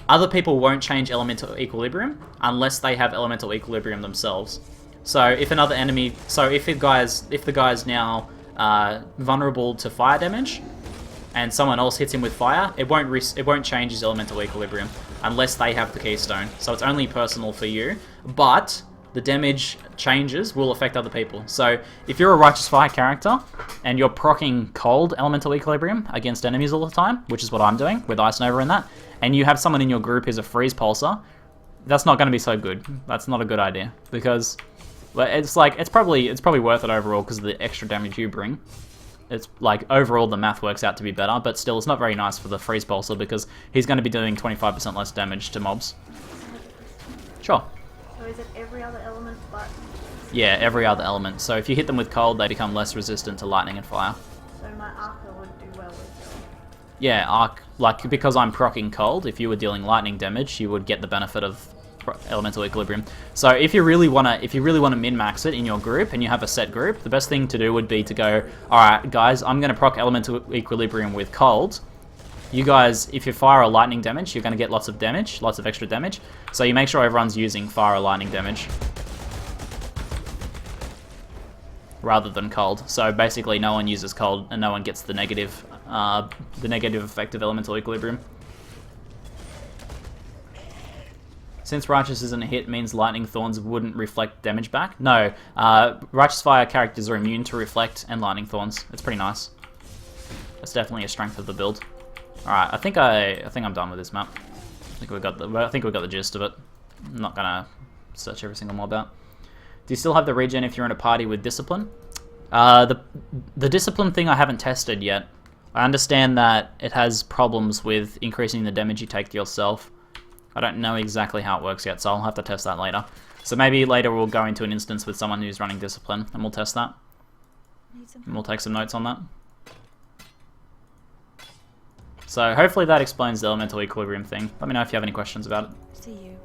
Other people won't change Elemental Equilibrium unless they have Elemental Equilibrium themselves. So if another enemy, if the guy's now vulnerable to fire damage, and someone else hits him with fire, it won't change his Elemental Equilibrium unless they have the keystone. So it's only personal for you, but the damage changes will affect other people. So if you're a Righteous Fire character and you're proccing cold Elemental Equilibrium against enemies all the time, which is what I'm doing with Ice Nova and that, and you have someone in your group who's a Freeze Pulsar, that's not going to be so good. That's not a good idea, because it's probably worth it overall because of the extra damage you bring. It's like, overall the math works out to be better, but still it's not very nice for the Freeze Pulsar because he's going to be doing 25% less damage to mobs. Sure. So is it every other element but... Yeah, every other element. So if you hit them with cold, they become less resistant to lightning and fire. So my Arca would do well with them. Yeah, like, because I'm proccing cold, if you were dealing lightning damage, you would get the benefit of Elemental Equilibrium. So if you really wanna min-max it in your group and you have a set group, the best thing to do would be to go, alright guys, I'm gonna proc Elemental Equilibrium with cold. You guys, if you fire or lightning damage, you're gonna get lots of extra damage. So you make sure everyone's using fire or lightning damage rather than cold. So basically no one uses cold and no one gets the negative effect of Elemental Equilibrium. Since Righteous isn't a hit, means Lightning Thorns wouldn't reflect damage back. No, Righteous Fire characters are immune to Reflect and Lightning Thorns. It's pretty nice. That's definitely a strength of the build. All right, I think I'm done with this map. I think we got the gist of it. I'm not gonna search every single mob out. Do you still have the regen if you're in a party with Discipline? The Discipline thing I haven't tested yet. I understand that it has problems with increasing the damage you take to yourself. I don't know exactly how it works yet, so I'll have to test that later. So maybe later we'll go into an instance with someone who's running Discipline, and we'll test that. And we'll take some notes on that. So hopefully that explains the Elemental Equilibrium thing. Let me know if you have any questions about it. See you.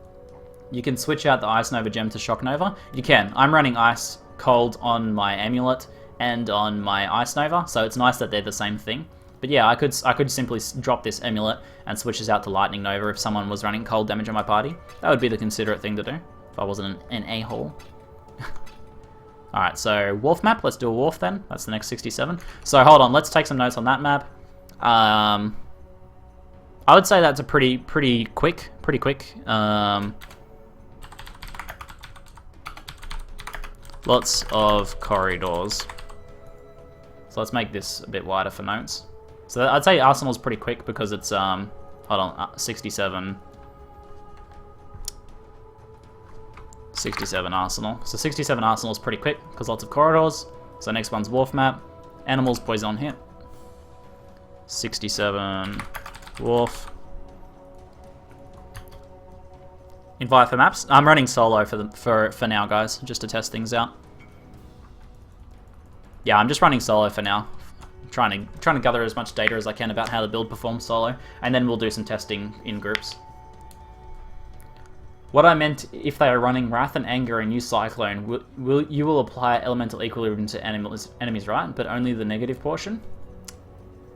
You can switch out the Ice Nova gem to Shock Nova. You can. I'm running Ice Cold on my Amulet and on my Ice Nova, so it's nice that they're the same thing. But yeah, I could simply drop this Amulet and switch this out to Lightning Nova if someone was running cold damage on my party. That would be the considerate thing to do, if I wasn't an a-hole. Alright, so Wharf map, let's do a Wharf then. That's the next 67. So hold on, let's take some notes on that map. I would say that's a pretty quick. Lots of corridors. So let's make this a bit wider for notes. So I'd say Arsenal's pretty quick because it's, hold on, 67 Arsenal. So 67 Arsenal is pretty quick because lots of corridors. So next one's Wharf map. Animals, poison hit. 67 Wharf. Invite for maps. I'm running solo for now, guys, just to test things out. Yeah, I'm just running solo for now. Trying to gather as much data as I can about how the build performs solo, and then we'll do some testing in groups. What I meant, if they are running Wrath and Anger and use Cyclone, you will apply Elemental Equilibrium to enemies, right? But only the negative portion?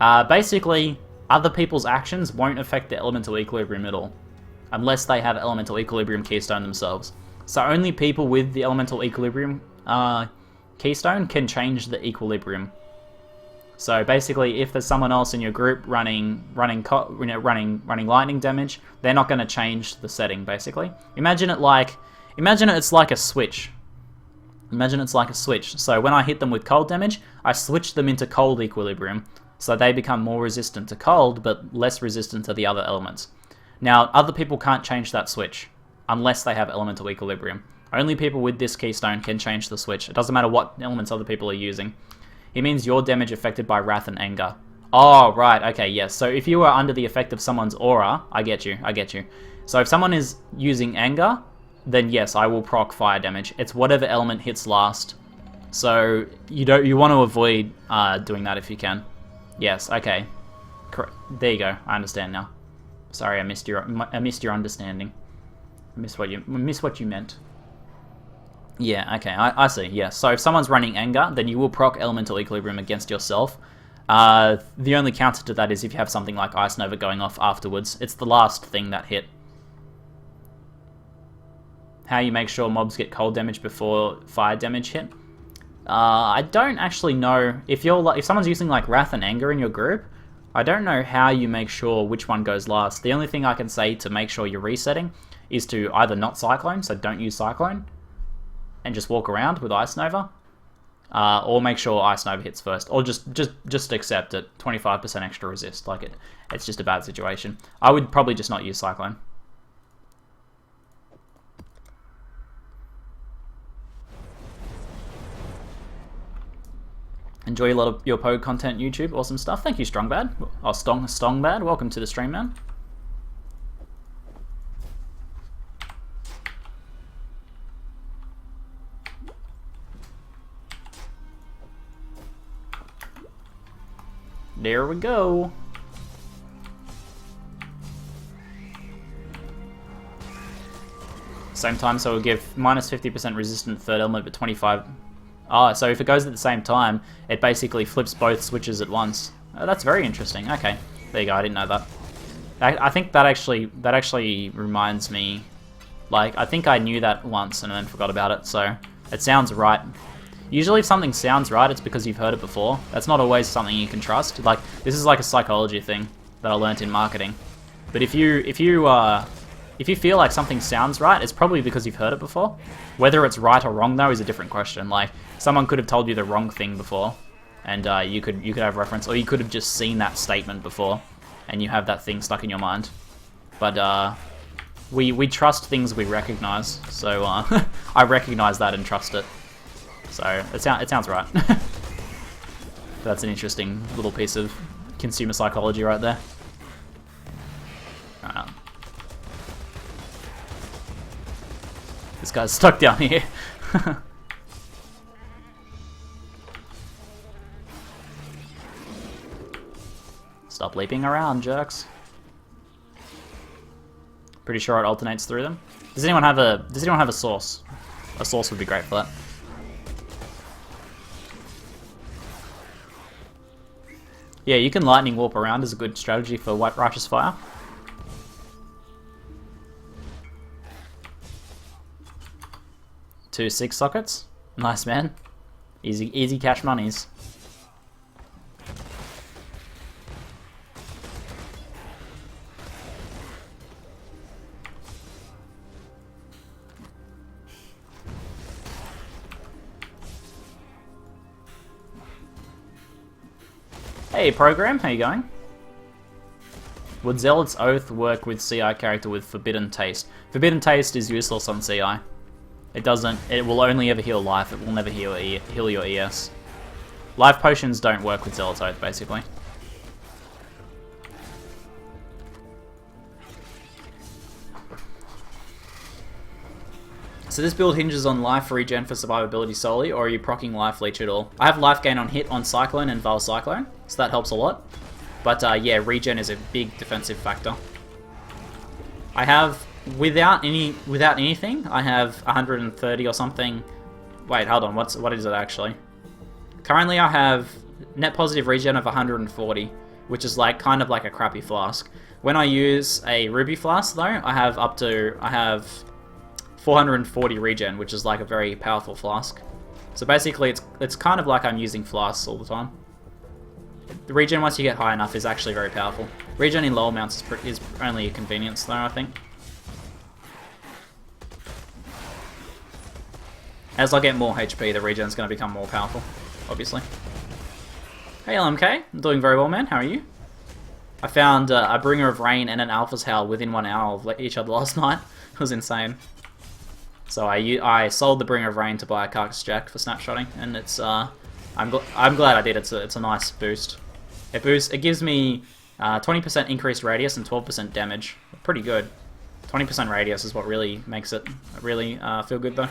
Basically, other people's actions won't affect the Elemental Equilibrium at all, unless they have Elemental Equilibrium Keystone themselves. So only people with the Elemental Equilibrium Keystone can change the Equilibrium. So basically, if there's someone else in your group running lightning damage, they're not going to change the setting. Basically, imagine it's like a switch. Imagine it's like a switch. So when I hit them with cold damage, I switch them into cold equilibrium, so they become more resistant to cold, but less resistant to the other elements. Now, other people can't change that switch unless they have elemental equilibrium. Only people with this keystone can change the switch. It doesn't matter what elements other people are using. It means your damage affected by Wrath and Anger Oh, right, okay, yes. So if you are under the effect of someone's aura, I get you, I get you. So if someone is using anger, then yes, I will proc fire damage. It's whatever element hits last. So you want to avoid doing that if you can. Yes, okay. Correct. There you go. I understand now. Sorry, I missed your understanding. I missed what you meant. Yeah, okay, I see. Yeah. So if someone's running anger, then you will proc elemental equilibrium against yourself. The only counter to that is if you have something like Ice Nova going off afterwards. It's the last thing that hit. How you make sure mobs get cold damage before fire damage hit? I don't actually know. If someone's using like Wrath and Anger in your group, I don't know how you make sure which one goes last. The only thing I can say to make sure you're resetting is to either not Cyclone, so don't use Cyclone, and just walk around with Ice Nova, or make sure Ice Nova hits first, or just accept it. 25% extra resist, like it's just a bad situation. I would probably just not use Cyclone. Enjoy a lot of your Pogue content, YouTube. Awesome stuff. Thank you, Strongbad. Oh, Stongbad. Welcome to the stream, man. There we go. Same time, so we'll give minus 50% resistant third element, but 25... Oh, so if it goes at the same time, it basically flips both switches at once. Oh, that's very interesting. Okay, there you go. I didn't know that. I think that actually reminds me. Like, I think I knew that once and then forgot about it. So it sounds right. Usually, if something sounds right, it's because you've heard it before. That's not always something you can trust. Like, this is like a psychology thing that I learnt in marketing. But if you feel like something sounds right, it's probably because you've heard it before. Whether it's right or wrong, though, is a different question. Like, someone could have told you the wrong thing before, and you could have reference, or you could have just seen that statement before, and you have that thing stuck in your mind. But we trust things we recognize, so I recognize that and trust it. So it sounds right. That's an interesting little piece of consumer psychology right there. This guy's stuck down here. Stop leaping around, jerks. Pretty sure it alternates through them. Does anyone have a source? A source would be great for that. Yeah, you can lightning warp around as a good strategy for White Righteous Fire. Two 6 sockets. Nice, man. Easy cash monies. Hey, program, how you going? Would Zealot's Oath work with CI character with Forbidden Taste? Forbidden Taste is useless on CI. It doesn't. It will only ever heal life. It will never heal your ES. Life potions don't work with Zealot's Oath, basically. So this build hinges on life regen for survivability solely, or are you proccing life leech at all? I have life gain on hit on Cyclone and Val Cyclone, so that helps a lot. But yeah, regen is a big defensive factor. I have, without anything, I have 130 or something. Wait, hold on, what is it actually? Currently I have net positive regen of 140, which is like kind of like a crappy flask. When I use a ruby flask though, I have 440 regen, which is like a very powerful flask. So basically it's kind of like I'm using flasks all the time. The regen once you get high enough is actually very powerful. Regen in low amounts is only a convenience though, I think. As I get more HP, the regen is going to become more powerful, obviously. Hey LMK, I'm doing very well, man. How are you? I found a Bringer of Rain and an Alpha's Howl within 1 hour of each other last night. It was insane. So I sold the Bringer of Rain to buy a Carcass Jack for snapshotting, and it's I'm glad I did. It's a nice boost. It gives me 20% increased radius and 12% damage. Pretty good. 20% radius is what really makes it really feel good though.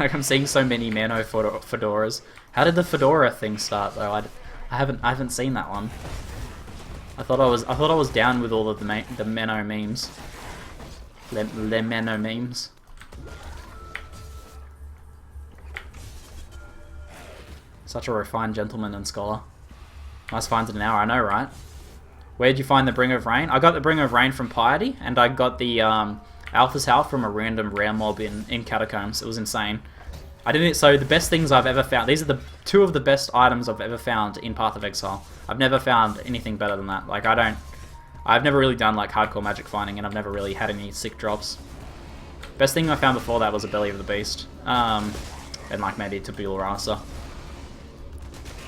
Like I'm seeing so many Mano fedoras. How did the fedora thing start though? I haven't seen that one. I thought I was down with all of the Mano memes. Le Mano memes. Such a refined gentleman and scholar. Nice finds in an hour, I know, right? Where'd you find the Bringer of Rain? I got the Bringer of Rain from Piety, and I got the Alpha's Health from a random rare mob in Catacombs. It was insane. So the best things I've ever found, these are the two of the best items I've ever found in Path of Exile. I've never found anything better than that. Like, I've never really done like hardcore magic finding, and I've never really had any sick drops. Best thing I found before that was a Belly of the Beast. And like maybe Tabula Rasa.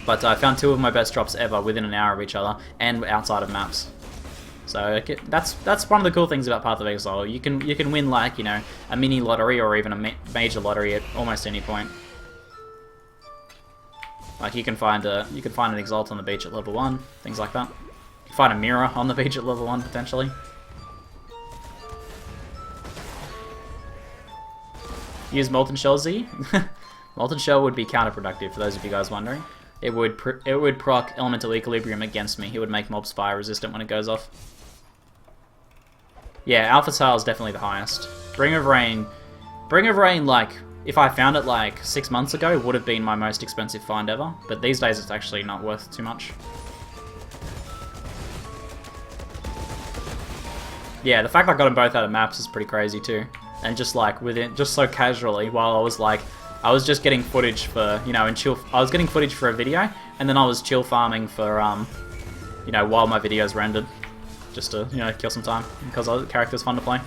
But I found two of my best drops ever within an hour of each other, and outside of maps. So that's one of the cool things about Path of Exile. You can win like, you know, a mini lottery or even a major lottery at almost any point. Like you can find an Exalt on the beach at level 1, things like that. You can find a mirror on the beach at level 1 potentially. Use Molten Shell Z. Molten Shell would be counterproductive for those of you guys wondering. It would proc Elemental Equilibrium against me. It would make mobs fire resistant when it goes off. Yeah, Alpha Sale is definitely the highest. Bringer of Rain, like, if I found it like 6 months ago, would have been my most expensive find ever. But these days it's actually not worth too much. Yeah, the fact I got them both out of maps is pretty crazy too. And just like, just so casually, while I was just getting footage for, you know, I was getting footage for a video, and then I was chill farming for, you know, while my videos rendered. Just to, you know, kill some time, because the character's fun to play.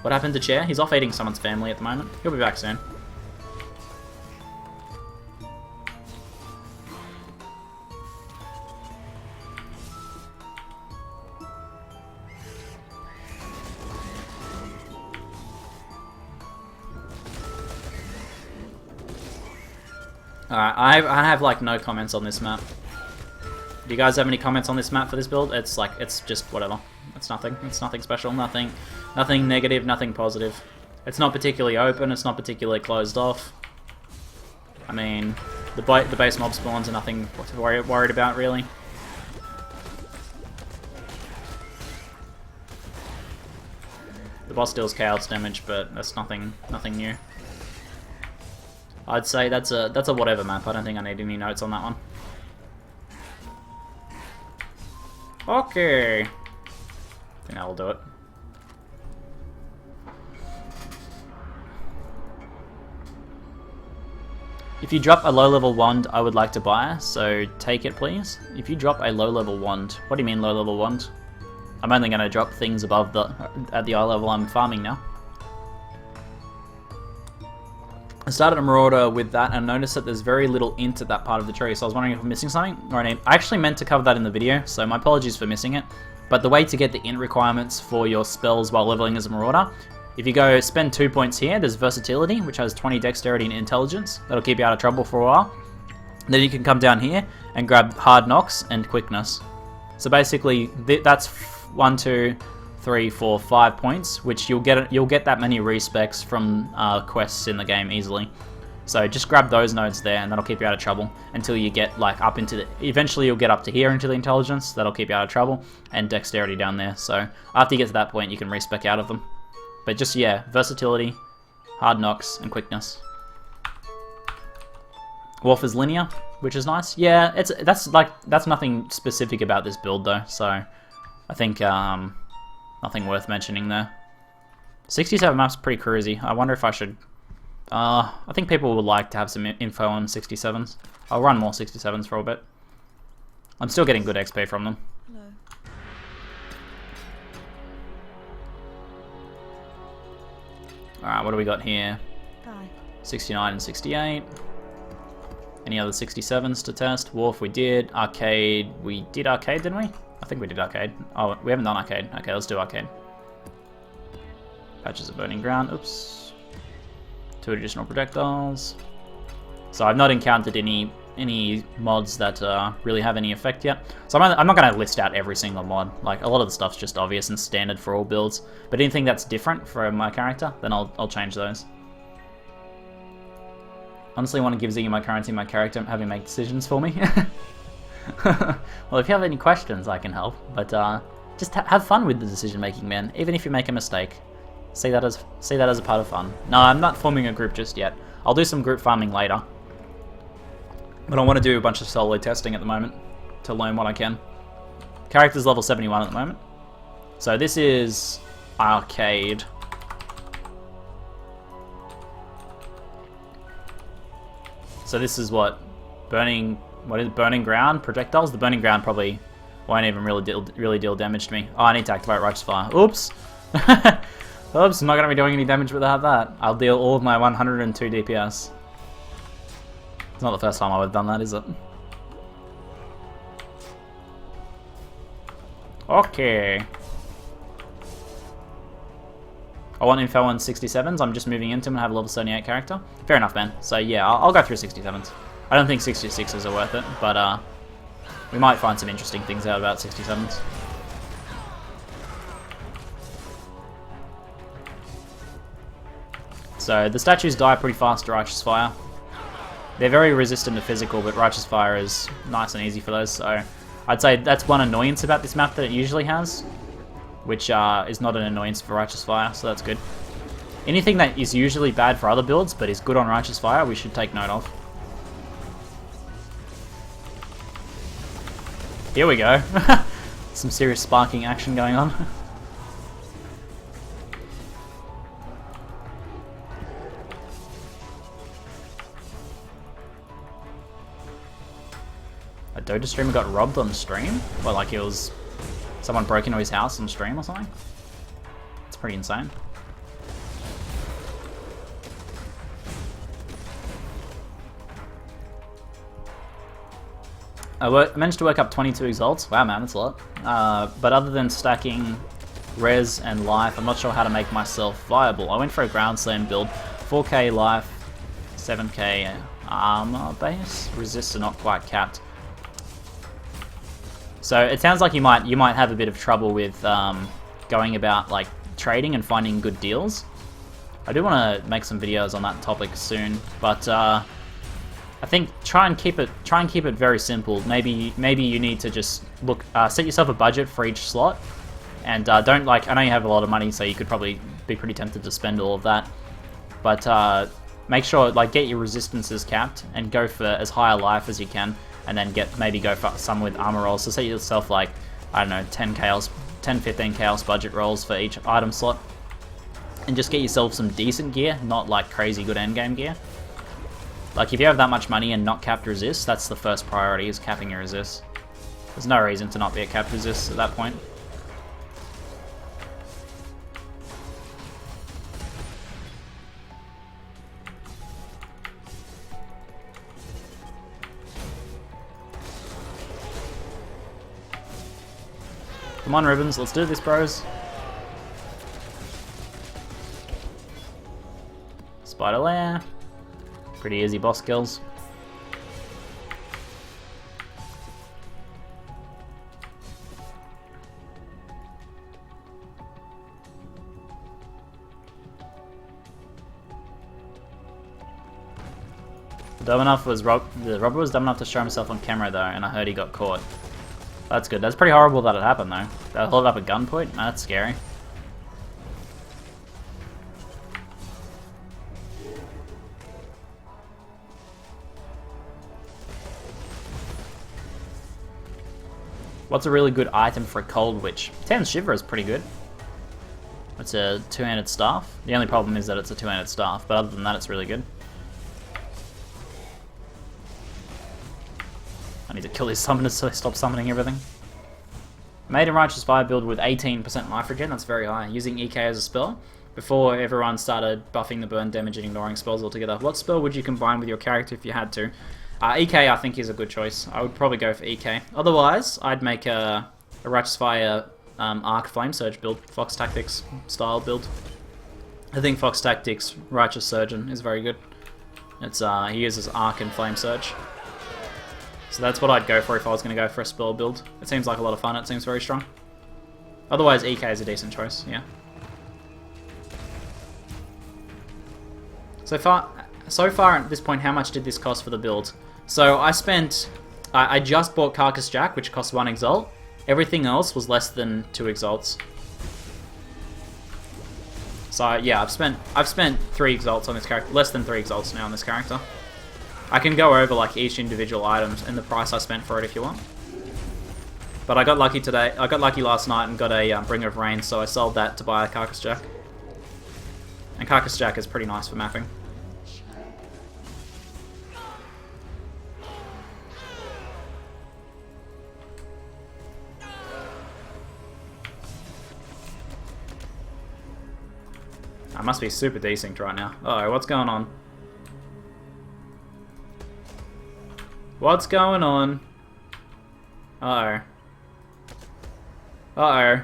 What happened to Chair? He's off eating someone's family at the moment. He'll be back soon. Alright, I have like no comments on this map. Do you guys have any comments on this map for this build? It's like, it's just whatever. It's nothing special, nothing negative, nothing positive. It's not particularly open, it's not particularly closed off. I mean, the base mob spawns are nothing to worried about really. The boss deals chaos damage, but that's nothing new. I'd say that's a whatever map. I don't think I need any notes on that one. Okay. I think that will do it. If you drop a low-level wand, I would like to buy, so take it please. If you drop a low-level wand, what do you mean low-level wand? I'm only going to drop things above at the eye level I'm farming now. I started a Marauder with that and noticed that there's very little int at that part of the tree, so I was wondering if I'm missing something. I actually meant to cover that in the video, so my apologies for missing it. But the way to get the int requirements for your spells while leveling as a Marauder, if you go spend 2 points here, there's Versatility, which has 20 Dexterity and Intelligence. That'll keep you out of trouble for a while. Then you can come down here and grab Hard Knocks and Quickness. So basically, that's 1, 2, 3, 4, 5 points, which you'll get that many respecs from quests in the game easily. So just grab those nodes there, and that'll keep you out of trouble until you get like up into the. Eventually, you'll get up to here into the intelligence. That'll keep you out of trouble, and dexterity down there. So after you get to that point, you can respec out of them. But just yeah, versatility, hard knocks, and quickness. Wolf is linear, which is nice. Yeah, that's nothing specific about this build though. So I think nothing worth mentioning there. 67 maps pretty cruisy. I wonder if I should. I think people would like to have some info on 67s. I'll run more 67s for a bit. I'm still getting good XP from them. No. Alright, what do we got here? Die. 69 and 68. Any other 67s to test? Wolf we did. Arcade, we did arcade, didn't we? I think we did arcade. Oh, we haven't done arcade. Okay, let's do arcade. Patches of Burning Ground. Oops. 2 additional projectiles. So I've not encountered any mods that really have any effect yet. So I'm not going to list out every single mod. Like, a lot of the stuff's just obvious and standard for all builds. But anything that's different for my character, then I'll change those. Honestly, I want to give Ziggy my currency and my character and have him make decisions for me. Well, if you have any questions, I can help. But just have fun with the decision making, man. Even if you make a mistake, see that as a part of fun. No, I'm not forming a group just yet. I'll do some group farming later. But I want to do a bunch of solo testing at the moment to learn what I can. Character's level 71 at the moment. So this is arcade. So this is what burning ground projectiles. The burning ground probably won't even really deal damage to me. Oh, I need to activate Righteous Fire. Oops. Oops, I'm not going to be doing any damage without that. I'll deal all of my 102 DPS. It's not the first time I would have done that, is it? Okay. I want info on 67s. I'm just moving into them and have a level 78 character. Fair enough, man. So yeah, I'll go through 67s. I don't think 66s are worth it, but we might find some interesting things out about 67s. So the statues die pretty fast to Righteous Fire. They're very resistant to physical, but Righteous Fire is nice and easy for those. So I'd say that's one annoyance about this map that it usually has, which is not an annoyance for Righteous Fire, so that's good. Anything that is usually bad for other builds, but is good on Righteous Fire, we should take note of. Here we go. Some serious sparking action going on. A Dota streamer got robbed on stream? Well, like it was... someone broke into his house on stream or something? It's pretty insane. I managed to work up 22 exalts. Wow, man, that's a lot. But other than stacking res and life, I'm not sure how to make myself viable. I went for a ground slam build. 4k life, 7k armor base. Resists are not quite capped. So it sounds like you might have a bit of trouble with going about like trading and finding good deals. I do want to make some videos on that topic soon, but I think try and keep it very simple. Maybe you need to just look set yourself a budget for each slot, and don't like. I know you have a lot of money, so you could probably be pretty tempted to spend all of that, but make sure like get your resistances capped and go for as high a life as you can. And then maybe go for some with armor rolls. So set yourself like, I don't know, 10 chaos, 10, 15 chaos budget rolls for each item slot. And just get yourself some decent gear, not like crazy good endgame gear. Like if you have that much money and not capped resist, that's the first priority, is capping your resist. There's no reason to not be a capped resist at that point. Come on, Ribbons, let's do this, bros. Spider Lair. Pretty easy boss kills. The robber was dumb enough to show himself on camera though, and I heard he got caught. That's good. That's pretty horrible that it happened, though. They held up at gunpoint? No, that's scary. What's a really good item for a Cold Witch? 10 Shiver is pretty good. It's a two-handed staff. The only problem is that it's a two-handed staff, but other than that, it's really good. I need to kill these summoners so they stop summoning everything. Made a Righteous Fire build with 18% life regen, that's very high. Using EK as a spell. Before everyone started buffing the burn damage and ignoring spells altogether. What spell would you combine with your character if you had to? EK I think is a good choice. I would probably go for EK. Otherwise, I'd make a Righteous Fire Arc Flame Surge build. Fox Tactics style build. I think Fox Tactics Righteous Surgeon is very good. It's he uses Arc and Flame Surge. So that's what I'd go for if I was going to go for a spell build. It seems like a lot of fun, it seems very strong. Otherwise EK is a decent choice, yeah. So far at this point, how much did this cost for the build? So I just bought Carcass Jack, which cost 1 Exalt. Everything else was less than 2 Exalts. So yeah, I've spent 3 Exalts on this character, less than 3 Exalts now on this character. I can go over like each individual items and the price I spent for it if you want. But I got lucky today. I got lucky last night and got a Bringer of Rain, so I sold that to buy a Carcass Jack. And Carcass Jack is pretty nice for mapping. I must be super desynced right now. Uh-oh, what's going on? What's going on? Uh-oh. Uh-oh.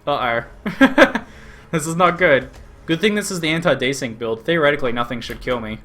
Uh-oh. This is not good. Good thing this is the anti-desync build. Theoretically, nothing should kill me.